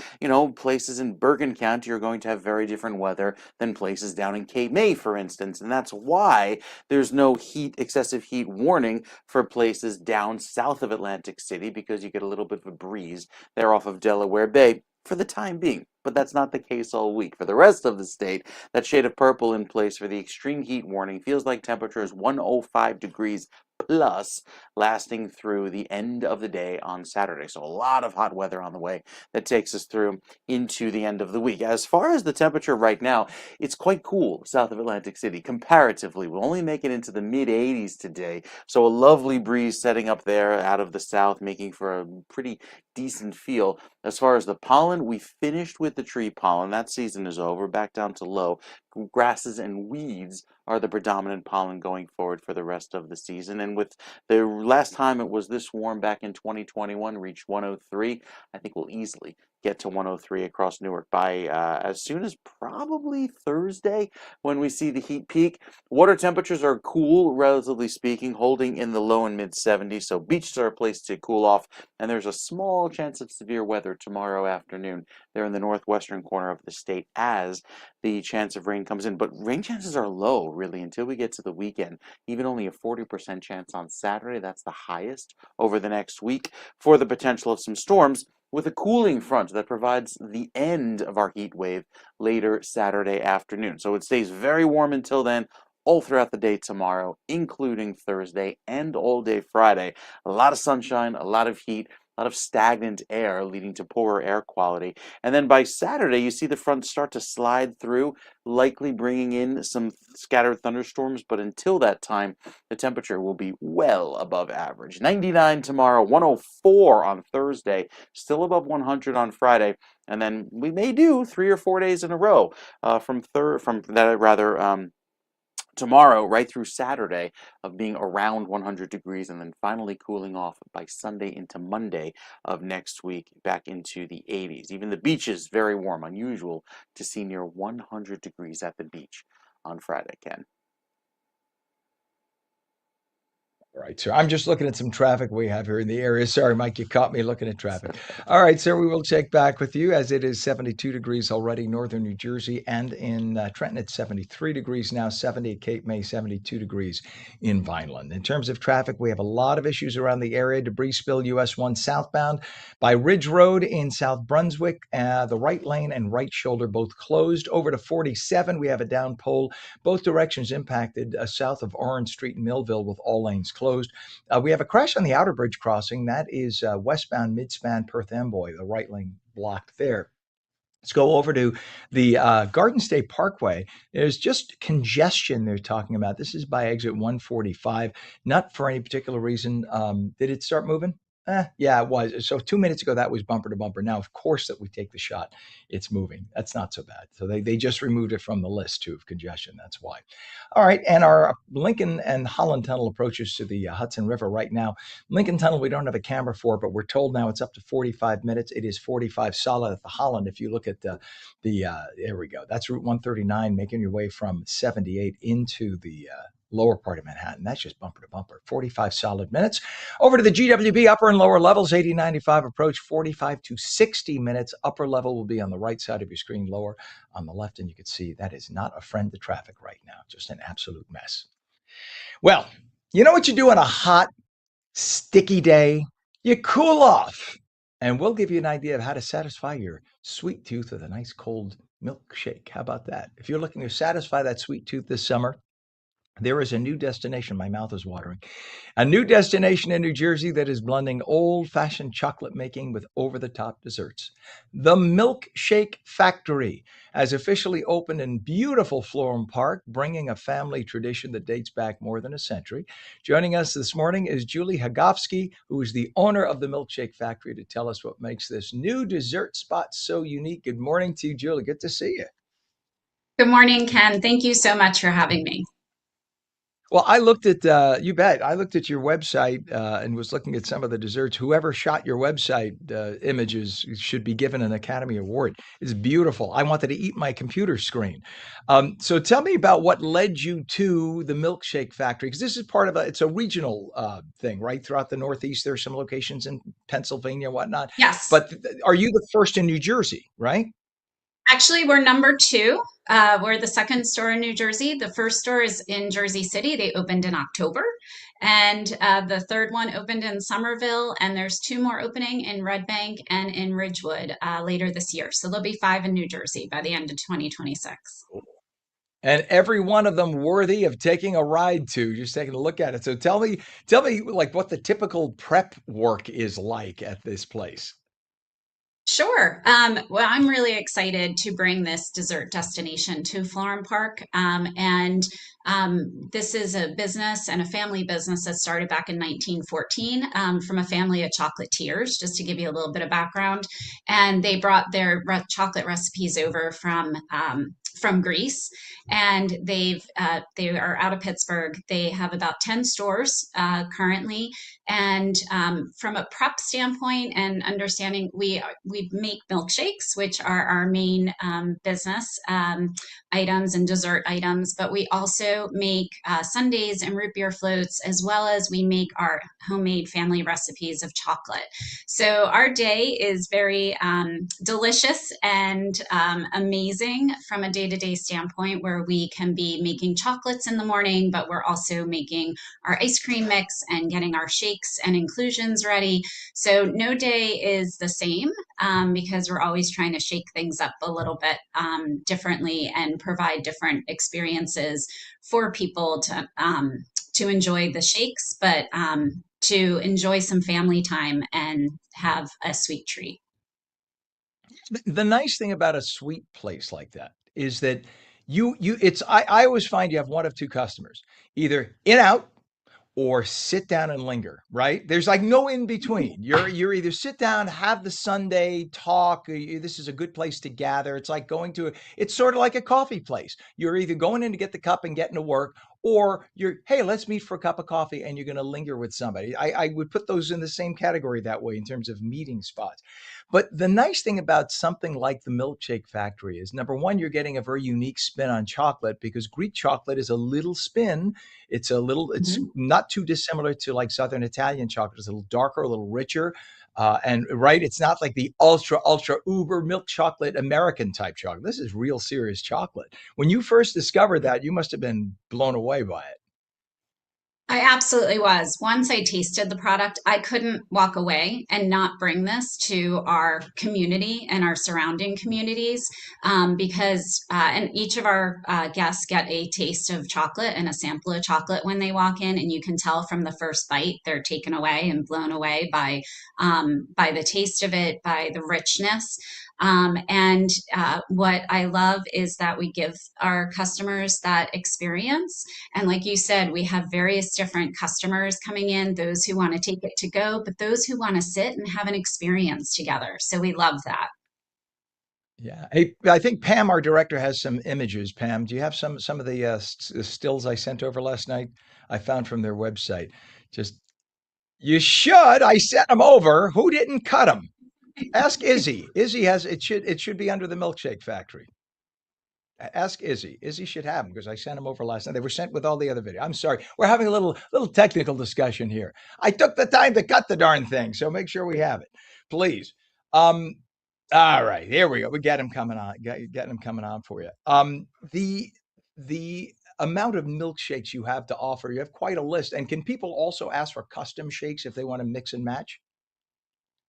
places in Bergen County are going to have very different weather than places down in Cape May, for instance. And that's why there's no excessive heat warning for places down south of Atlantic City, because you get a little bit of a breeze there off of Delaware Bay for the time being. But that's not the case all week. For the rest of the state, that shade of purple in place for the extreme heat warning feels like temperatures 105 degrees plus, lasting through the end of the day on Saturday. So a lot of hot weather on the way that takes us through into the end of the week. As far as the temperature right now, it's quite cool south of Atlantic City comparatively. We'll only make it into the mid 80s today. So a lovely breeze setting up there out of the south, making for a pretty decent feel. As far as the pollen, we finished with the tree pollen. That season is over, back down to low. Grasses and weeds are the predominant pollen going forward for the rest of the season. And with the last time it was this warm back in 2021, reached 103, I think we'll easily get to 103 across Newark by as soon as probably Thursday when we see the heat peak. Water temperatures are cool, relatively speaking, holding in the low and mid 70s. So beaches are a place to cool off. And there's a small chance of severe weather tomorrow afternoon there in the northwestern corner of the state as the chance of rain comes in. But rain chances are low, really, until we get to the weekend. Even only a 40% chance on Saturday. That's the highest over the next week for the potential of some storms, with a cooling front that provides the end of our heat wave later Saturday afternoon. So it stays very warm until then, all throughout the day tomorrow, including Thursday and all day Friday. A lot of sunshine, a lot of heat, a lot of stagnant air leading to poorer air quality. And then by Saturday, you see the front start to slide through, likely bringing in some scattered thunderstorms. But until that time, the temperature will be well above average. 99 tomorrow, 104 on Thursday, still above 100 on Friday. And then we may do 3 or 4 days in a row tomorrow right through Saturday of being around 100 degrees, and then finally cooling off by Sunday into Monday of next week back into the 80s. Even the beaches very warm, unusual to see near 100 degrees at the beach on Friday, Ken. All right, sir. I'm just looking at some traffic we have here in the area. Sorry, Mike, you caught me looking at traffic. All right, sir, we will check back with you as it is 72 degrees already, northern New Jersey, and in Trenton, it's 73 degrees now, 70 at Cape May, 72 degrees in Vineland. In terms of traffic, we have a lot of issues around the area. Debris spill US 1 southbound by Ridge Road in South Brunswick. The right lane and right shoulder both closed. Over to 47, we have a down pole. Both directions impacted south of Orange Street in Millville with all lanes closed. We have a crash on the Outer Bridge crossing. That is westbound Midspan Perth Amboy, the right lane blocked there. Let's go over to the Garden State Parkway. There's just congestion they're talking about. This is by exit 145, not for any particular reason. Did it start moving? Yeah, it was. So 2 minutes ago, that was bumper to bumper. Now, of course, that we take the shot, it's moving. That's not so bad. So they just removed it from the list, too, of congestion. That's why. All right. And our Lincoln and Holland Tunnel approaches to the Hudson River right now. Lincoln Tunnel, we don't have a camera for, but we're told now it's up to 45 minutes. It is 45 solid at the Holland. If you look at there we go. That's Route 139, making your way from 78 into the lower part of Manhattan. That's just bumper to bumper. 45 solid minutes. Over to the GWB upper and lower levels. 80-95 approach, 45 to 60 minutes. Upper level will be on the right side of your screen, lower on the left. And you can see that is not a friend to traffic right now. Just an absolute mess. Well, you know what you do on a hot, sticky day? You cool off. And we'll give you an idea of how to satisfy your sweet tooth with a nice cold milkshake. How about that? If you're looking to satisfy that sweet tooth this summer, there is a new destination. My mouth is watering. A new destination in New Jersey that is blending old-fashioned chocolate making with over-the-top desserts. The Milkshake Factory has officially opened in beautiful Florham Park, bringing a family tradition that dates back more than a century. Joining us this morning is Julie Hagofsky, who is the owner of the Milkshake Factory, to tell us what makes this new dessert spot so unique. Good morning to you, Julie. Good to see you. Good morning, Ken. Thank you so much for having me. Well, I looked at you bet. I looked at your website and was looking at some of the desserts. Whoever shot your website images should be given an Academy Award. It's beautiful. I wanted to eat my computer screen. So tell me about what led you to the Milkshake Factory, because this is part of it's a regional thing, right? Throughout the Northeast, there are some locations in Pennsylvania, whatnot. Yes. But are you the first in New Jersey, right? Actually, we're number two. We're the second store in New Jersey. The first store is in Jersey City. They opened in October. And the third one opened in Somerville. And there's two more opening in Red Bank and in Ridgewood later this year. So there'll be five in New Jersey by the end of 2026. And every one of them worthy of taking a ride to, just taking a look at it. So tell me like what the typical prep work is like at this place. Sure. Well, I'm really excited to bring this dessert destination to Florham Park. This is a business and a family business that started back in 1914 from a family of chocolatiers, just to give you a little bit of background. And they brought their chocolate recipes over from Greece, and they are out of Pittsburgh. They have about 10 stores currently, and from a prep standpoint and understanding, we make milkshakes, which are our main business items and dessert items. But we also make sundaes and root beer floats, as well as we make our homemade family recipes of chocolate. So our day is very delicious and amazing from a day-to-day standpoint, where we can be making chocolates in the morning, but we're also making our ice cream mix and getting our shakes and inclusions ready. So no day is the same because we're always trying to shake things up a little bit differently and provide different experiences for people to enjoy the shakes, but to enjoy some family time and have a sweet treat. The nice thing about a sweet place like that is that I always find you have one of two customers, either in out or sit down and linger, right? There's like no in between. You're either sit down, have the Sunday, talk. This is a good place to gather. It's like it's sort of like a coffee place. You're either going in to get the cup and getting to work, or hey, let's meet for a cup of coffee, and you're going to linger with somebody. I would put those in the same category that way in terms of meeting spots. But the nice thing about something like the Milkshake Factory is, number one, you're getting a very unique spin on chocolate, because Greek chocolate is a little spin. It's Mhm. not too dissimilar to like Southern Italian chocolate. It's a little darker, a little richer. And right, it's not like the ultra uber milk chocolate American type chocolate. This is real serious chocolate. When you first discovered that, you must have been blown away by it. I absolutely was. Once I tasted the product, I couldn't walk away and not bring this to our community and our surrounding communities and each of our guests get a taste of chocolate and a sample of chocolate when they walk in, and you can tell from the first bite they're taken away and blown away by the taste of it, by the richness. What I love is that we give our customers that experience. And like you said, we have various different customers coming in, those who want to take it to go, but those who want to sit and have an experience together. So we love that. Yeah. Hey, I think Pam, our director, has some images. Pam, do you have some of the stills I sent over last night? I found from their website. Just you should. I sent them over. Who didn't cut them? Ask Izzy. Izzy has it should be under the Milkshake Factory. Ask Izzy. Izzy should have them because I sent them over last night. They were sent with all the other video. I'm sorry. We're having a little technical discussion here. I took the time to cut the darn thing, so make sure we have it, please. All right, here we go. We get them coming on. Getting them coming on for you. The amount of milkshakes you have to offer, you have quite a list. And can people also ask for custom shakes if they want to mix and match?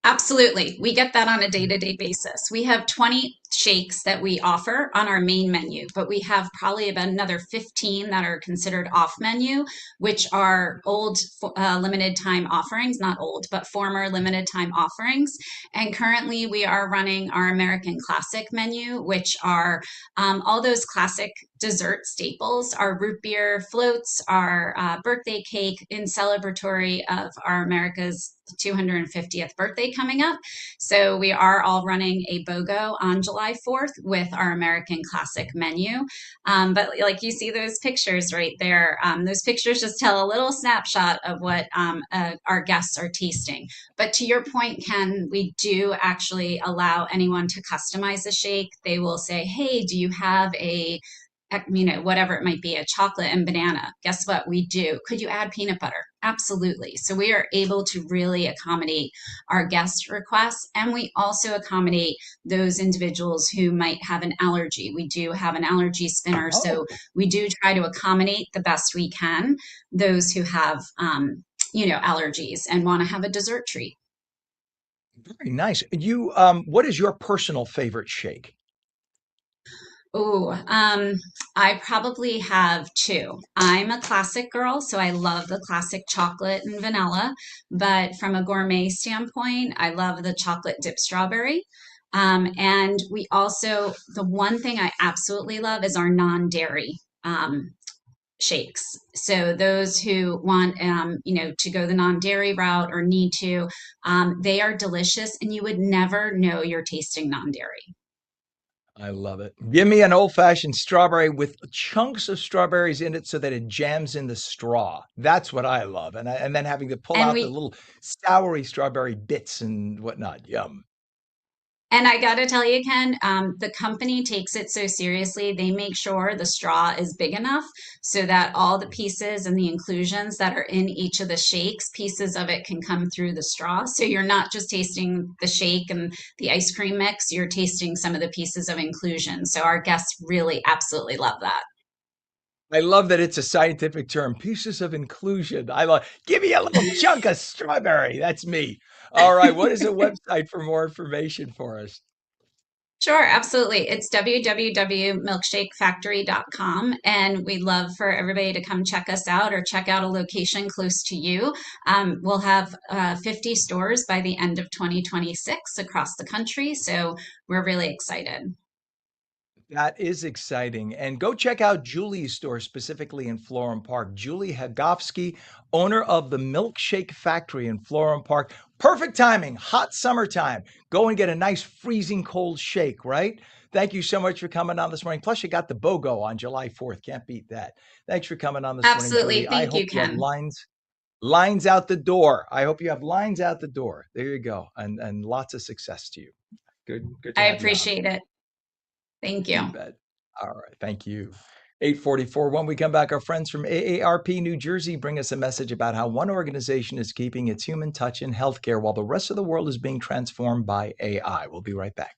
Absolutely. We get that on a day-to-day basis. We have 20 shakes that we offer on our main menu, but we have probably about another 15 that are considered off menu, which are old limited time offerings, not old, but former limited time offerings. And currently we are running our American Classic menu, which are all those classic dessert staples, our root beer floats, our birthday cake in celebratory of our America's 250th birthday coming up. So we are all running a BOGO on July 4th with our American Classic menu. But like you see those pictures right there, those pictures just tell a little snapshot of what our guests are tasting. But to your point, Ken, we do actually allow anyone to customize the shake. They will say, hey, do you have whatever it might be, a chocolate and banana? Guess what? We do. Could you add peanut butter? Absolutely. So we are able to really accommodate our guest requests, and we also accommodate those individuals who might have an allergy. We do have an allergy spinner, so we do try to accommodate the best we can those who have allergies and want to have a dessert treat. Very nice. You, what is your personal favorite shake? Oh, I probably have two. I'm a classic girl, so I love the classic chocolate and vanilla. But from a gourmet standpoint, I love the chocolate dip strawberry. And we also, the one thing I absolutely love is our non-dairy shakes. So those who want, to go the non-dairy route or need to, they are delicious, and you would never know you're tasting non-dairy. I love it. Give me an old-fashioned strawberry with chunks of strawberries in it so that it jams in the straw. That's what I love. And then having to pull And out the we little soury strawberry bits and whatnot. Yum. And I got to tell you, Ken, the company takes it so seriously. They make sure the straw is big enough so that all the pieces and the inclusions that are in each of the shakes, pieces of it can come through the straw. So you're not just tasting the shake and the ice cream mix, you're tasting some of the pieces of inclusion. So our guests really absolutely love that. I love that it's a scientific term, pieces of inclusion. I love, give me a little chunk of strawberry. That's me. All right. What is the website for more information for us? Sure, absolutely. It's www.milkshakefactory.com. And we'd love for everybody to come check us out or check out a location close to you. We'll have 50 stores by the end of 2026 across the country. So we're really excited. That is exciting. And go check out Julie's store, specifically in Florham Park. Julie Hagofsky, owner of the Milkshake Factory in Florham Park. Perfect timing, hot summertime. Go and get a nice freezing cold shake, right? Thank you so much for coming on this morning. Plus, you got the BOGO on July 4th. Can't beat that. Thanks for coming on this morning, Absolutely. Julie. I Thank you, hope you have Ken. lines out the door. I hope you have lines out the door. There you go. And lots of success to you. Good to I have you on. appreciate it. Thank you. You bet. All right. Thank you. 8:44. When we come back, our friends from AARP New Jersey bring us a message about how one organization is keeping its human touch in healthcare while the rest of the world is being transformed by AI. We'll be right back.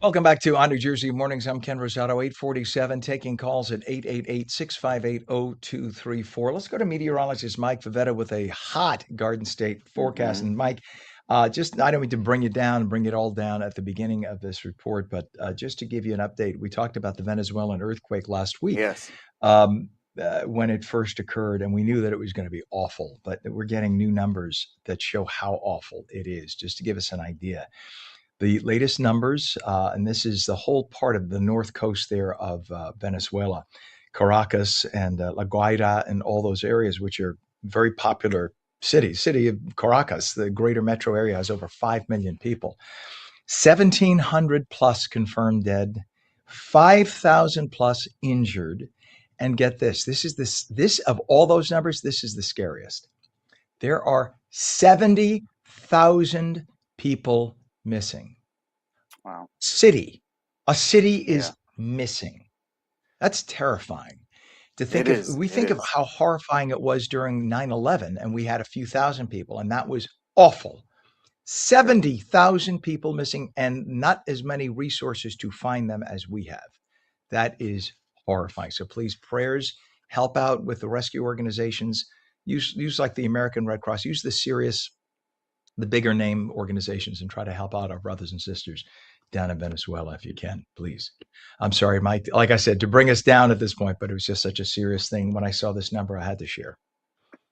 Welcome back to On New Jersey Mornings. I'm Ken Rosato, 847, taking calls at 888-658-0234. Let's go to meteorologist Mike Favetta with a hot Garden State forecast. Mhm. And Mike, I don't mean to bring you down and bring it all down at the beginning of this report, but just to give you an update, we talked about the Venezuelan earthquake last week Yes. when it first occurred, and we knew that it was going to be awful, but we're getting new numbers that show how awful it is, just to give us an idea. The latest numbers, and this is the whole part of the north coast there of Venezuela, Caracas and La Guaira and all those areas, which are very popular cities. City of Caracas, the greater metro area, has over 5 million people. 1,700 plus confirmed dead, 5,000 plus injured. And get this, this of all those numbers, this is the scariest. There are 70,000 people missing. Wow. A city is Yeah. missing. That's terrifying. To think It of, is. we It think of is. how horrifying it was during 9/11, and we had a few thousand people, and that was awful. Sure. 70,000 people missing, and not as many resources to find them as we have. That is horrifying. So please, prayers, help out with the rescue organizations. Use like the American Red Cross. Use the bigger name organizations, and try to help out our brothers and sisters down in Venezuela if you can, please. I'm sorry, Mike, like I said, to bring us down at this point, but it was just such a serious thing. When I saw this number, I had to share.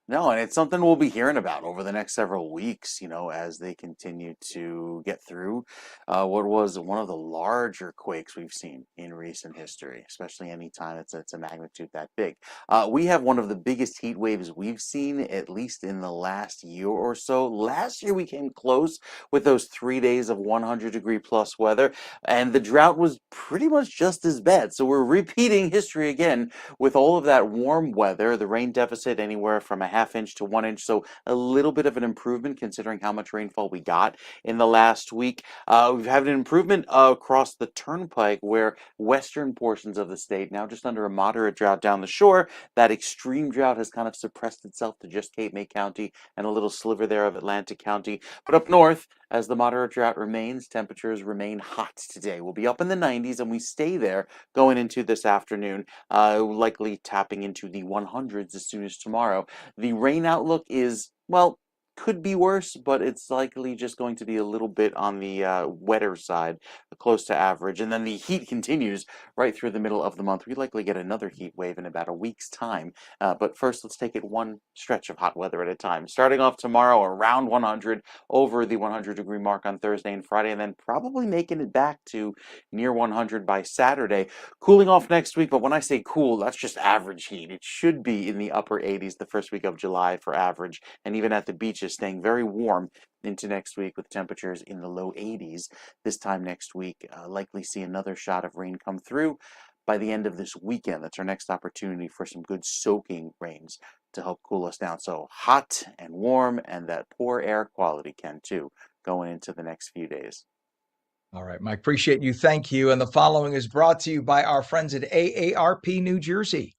No, and it's something we'll be hearing about over the next several weeks, as they continue to get through what was one of the larger quakes we've seen in recent history, especially any time it's a magnitude that big. We have one of the biggest heat waves we've seen, at least in the last year or so. Last year, we came close with those 3 days of 100-degree plus weather, and the drought was pretty much just as bad. So we're repeating history again with all of that warm weather, the rain deficit anywhere from a half inch to 1 inch. So a little bit of an improvement considering how much rainfall we got in the last week. We've had an improvement across the turnpike where western portions of the state now just under a moderate drought down the shore. That extreme drought has kind of suppressed itself to just Cape May County and a little sliver there of Atlantic County. But up north, as the moderate drought remains, temperatures remain hot today. We'll be up in the 90s and we stay there going into this afternoon, likely tapping into the 100s as soon as tomorrow. The rain outlook is, well, could be worse, but it's likely just going to be a little bit on the wetter side, close to average. And then the heat continues right through the middle of the month. We likely get another heat wave in about a week's time. But first, let's take it one stretch of hot weather at a time. Starting off tomorrow around 100, over the 100-degree mark on Thursday and Friday, and then probably making it back to near 100 by Saturday. Cooling off next week, but when I say cool, that's just average heat. It should be in the upper 80s the first week of July for average, and even at the beaches staying very warm into next week with temperatures in the low 80s. This time next week, likely see another shot of rain come through by the end of this weekend. That's our next opportunity for some good soaking rains to help cool us down. So hot and warm, and that poor air quality can too, going into the next few days. All right, Mike, appreciate you. Thank you. And the following is brought to you by our friends at AARP New Jersey.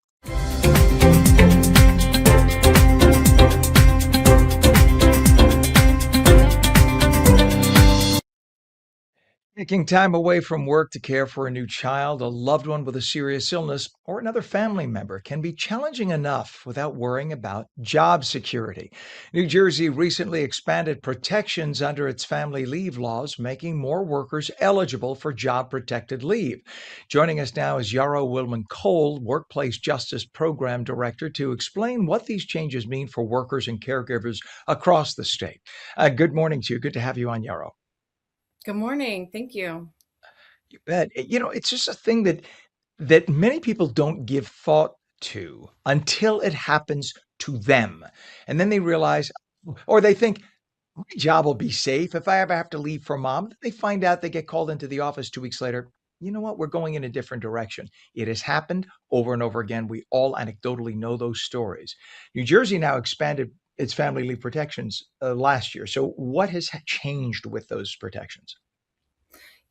Taking time away from work to care for a new child, a loved one with a serious illness, or another family member can be challenging enough without worrying about job security. New Jersey recently expanded protections under its family leave laws, making more workers eligible for job-protected leave. Joining us now is Yarrow Willman-Cole, Workplace Justice Program Director, to explain what these changes mean for workers and caregivers across the state. Good morning to you. Good to have you on, Yarrow. Good morning. Thank you. You bet. It's just a thing that many people don't give thought to until it happens to them. And then they realize, or they think, my job will be safe if I ever have to leave for mom. They find out, they get called into the office 2 weeks later. You know what? We're going in a different direction. It has happened over and over again. We all anecdotally know those stories. New Jersey now expanded its family leave protections last year. So what has changed with those protections?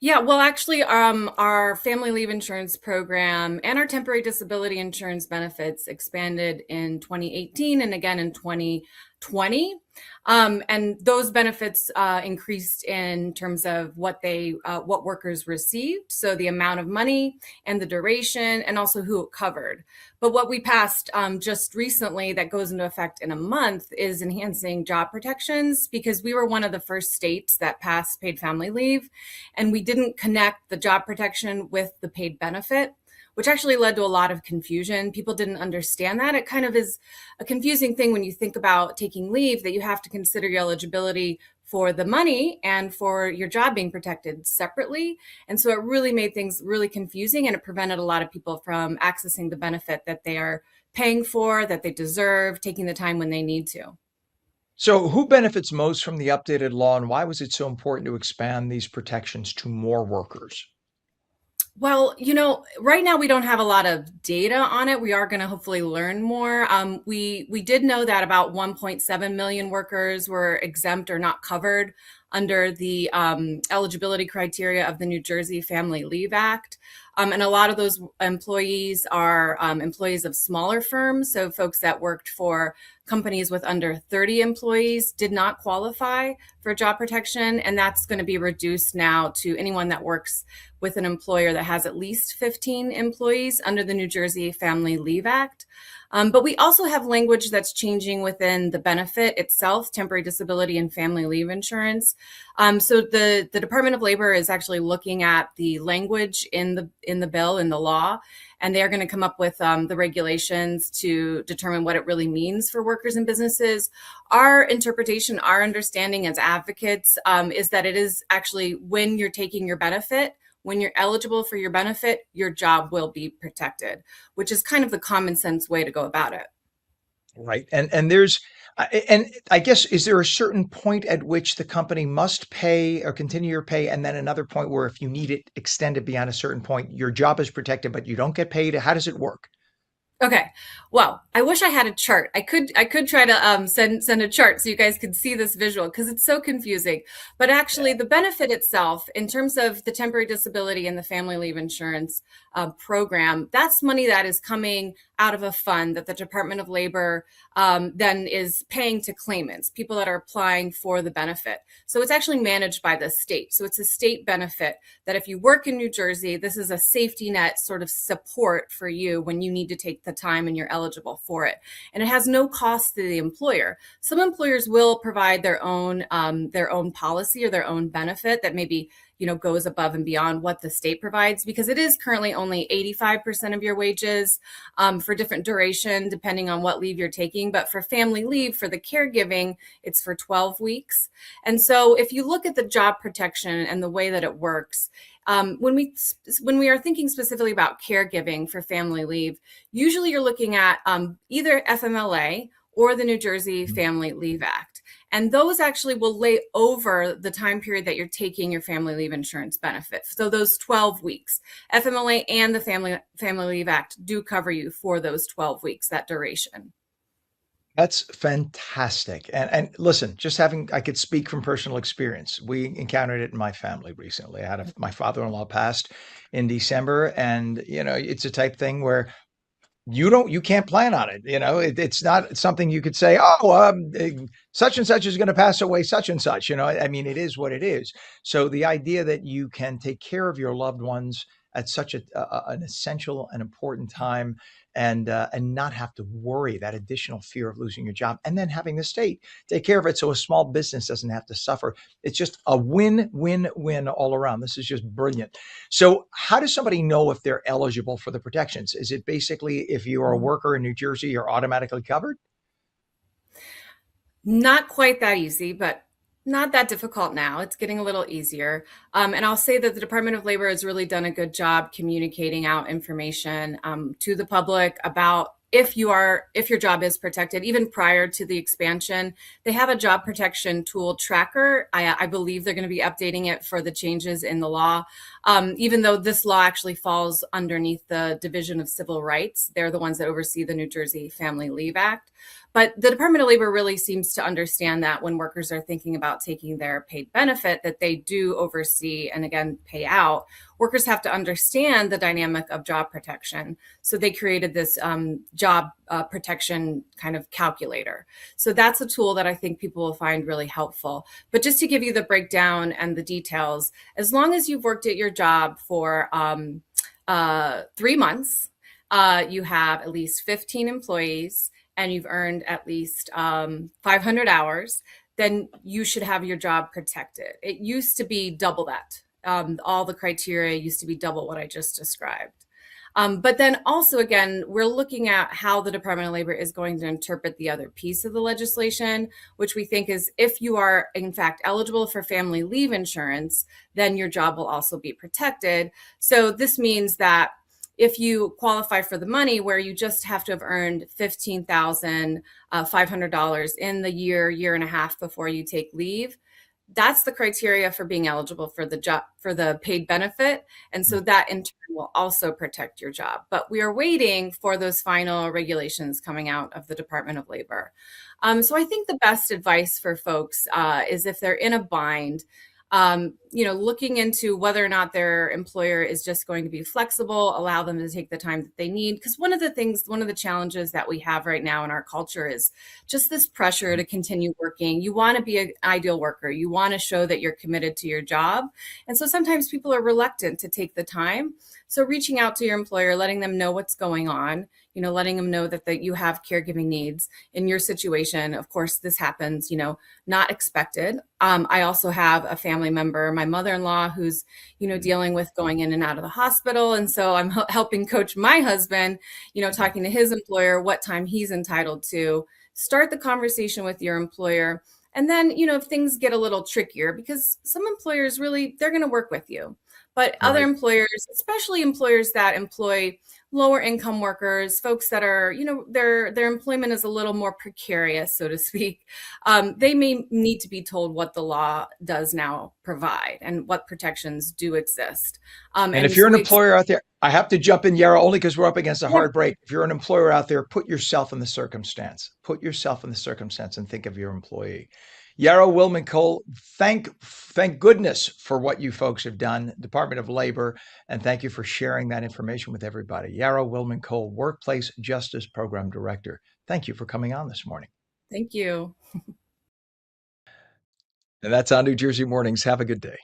Yeah, well, actually, our family leave insurance program and our temporary disability insurance benefits expanded in 2018 and again in 2020. And those benefits increased in terms of what workers received, so the amount of money and the duration, and also who it covered. But what we passed just recently that goes into effect in a month is enhancing job protections, because we were one of the first states that passed paid family leave, and we didn't connect the job protection with the paid benefit, which actually led to a lot of confusion. People didn't understand that. It kind of is a confusing thing when you think about taking leave, that you have to consider your eligibility for the money and for your job being protected separately. And so it really made things really confusing, and it prevented a lot of people from accessing the benefit that they are paying for, that they deserve, taking the time when they need to. So, who benefits most from the updated law, and why was it so important to expand these protections to more workers? Well, right now we don't have a lot of data on it. We are going to hopefully learn more. We did know that about 1.7 million workers were exempt or not covered under the eligibility criteria of the New Jersey Family Leave Act. And a lot of those employees are employees of smaller firms. So folks that worked for companies with under 30 employees did not qualify for job protection. And that's going to be reduced now to anyone that works with an employer that has at least 15 employees under the New Jersey Family Leave Act. But we also have language that's changing within the benefit itself, temporary disability and family leave insurance. So the Department of Labor is actually looking at the language in the bill, in the law, and they're going to come up with the regulations to determine what it really means for workers and businesses. Our interpretation, our understanding as advocates is that it is actually when you're taking your benefit, when you're eligible for your benefit, your job will be protected, which is kind of the common sense way to go about it. Right. And there's and I guess, is there a certain point at which the company must pay or continue your pay, and then another point where if you need it extended beyond a certain point, your job is protected, but you don't get paid? How does it work? Okay. Well, I wish I had a chart. I could try to send a chart so you guys could see this visual, because it's so confusing. But actually, the benefit itself, in terms of the temporary disability and the family leave insurance program, that's money that is coming out of a fund that the Department of Labor then is paying to claimants, people that are applying for the benefit. So it's actually managed by the state. So it's a state benefit that if you work in New Jersey, this is a safety net sort of support for you when you need to take the time and you're eligible for it. And it has no cost to the employer. Some employers will provide their own policy or their own benefit that maybe goes above and beyond what the state provides, because it is currently only 85% of your wages for different duration, depending on what leave you're taking. But for family leave, for the caregiving, it's for 12 weeks. And so if you look at the job protection and the way that it works, when we are thinking specifically about caregiving for family leave, usually you're looking at either FMLA or the New Jersey Family Leave Act. And those actually will lay over the time period that you're taking your family leave insurance benefit. So those 12 weeks, FMLA and the Family Leave Act do cover you for those 12 weeks, that duration. That's fantastic. And listen, I could speak from personal experience. We encountered it in my family recently. My father-in-law passed in December, and it's a type thing where you can't plan on it. It's not something you could say, such and such is going to pass away, such and such. I mean, it is what it is. So the idea that you can take care of your loved ones at such an essential and important time, and not have to worry that additional fear of losing your job, and then having the state take care of it so a small business doesn't have to suffer. It's just a win-win-win all around. This is just brilliant. So how does somebody know if they're eligible for the protections? Is it basically, if you are a worker in New Jersey, you're automatically covered? Not quite that easy, but not that difficult now. It's getting a little easier. And I'll say that the Department of Labor has really done a good job communicating out information to the public about if your job is protected. Even prior to the expansion, they have a job protection tool tracker. I believe they're going to be updating it for the changes in the law. Even though this law actually falls underneath the Division of Civil Rights, they're the ones that oversee the New Jersey Family Leave Act. But the Department of Labor really seems to understand that when workers are thinking about taking their paid benefit that they do oversee and again pay out, workers have to understand the dynamic of job protection. So they created this job protection kind of calculator. So that's a tool that I think people will find really helpful. But just to give you the breakdown and the details, as long as you've worked at your job for 3 months, you have at least 15 employees, and you've earned at least 500 hours, then you should have your job protected. It used to be double that. All the criteria used to be double what I just described. But then also, again, we're looking at how the Department of Labor is going to interpret the other piece of the legislation, which we think is if you are, in fact, eligible for family leave insurance, then your job will also be protected. So this means that if you qualify for the money where you just have to have earned $15,500 in the year and a half before you take leave, that's the criteria for being eligible for the job, for the paid benefit. And so that in turn will also protect your job. But we are waiting for those final regulations coming out of the Department of Labor. So I think the best advice for folks is if they're in a bind, looking into whether or not their employer is just going to be flexible, allow them to take the time that they need. Because one of the challenges that we have right now in our culture is just this pressure to continue working. You want to be an ideal worker. You want to show that you're committed to your job. And so sometimes people are reluctant to take the time. So reaching out to your employer, letting them know what's going on, letting them know that you have caregiving needs in your situation. Of course, this happens, not expected. I also have a family member, my mother-in-law, who's, dealing with going in and out of the hospital. And so I'm helping coach my husband, talking to his employer, what time he's entitled to. Start the conversation with your employer. And then, if things get a little trickier, because some employers really, they're going to work with you. But other employers, especially employers that employ lower income workers, folks that are, their employment is a little more precarious, so to speak. They may need to be told what the law does now provide and what protections do exist. And if you're an employer out there, I have to jump in, Yara, only because we're up against a hard break. If you're an employer out there, put yourself in the circumstance. Put yourself in the circumstance and think of your employee. Yarrow Willman-Cole, thank goodness for what you folks have done, Department of Labor, and thank you for sharing that information with everybody. Yarrow Willman-Cole, Workplace Justice Program Director. Thank you for coming on this morning. Thank you. And that's on New Jersey Mornings. Have a good day.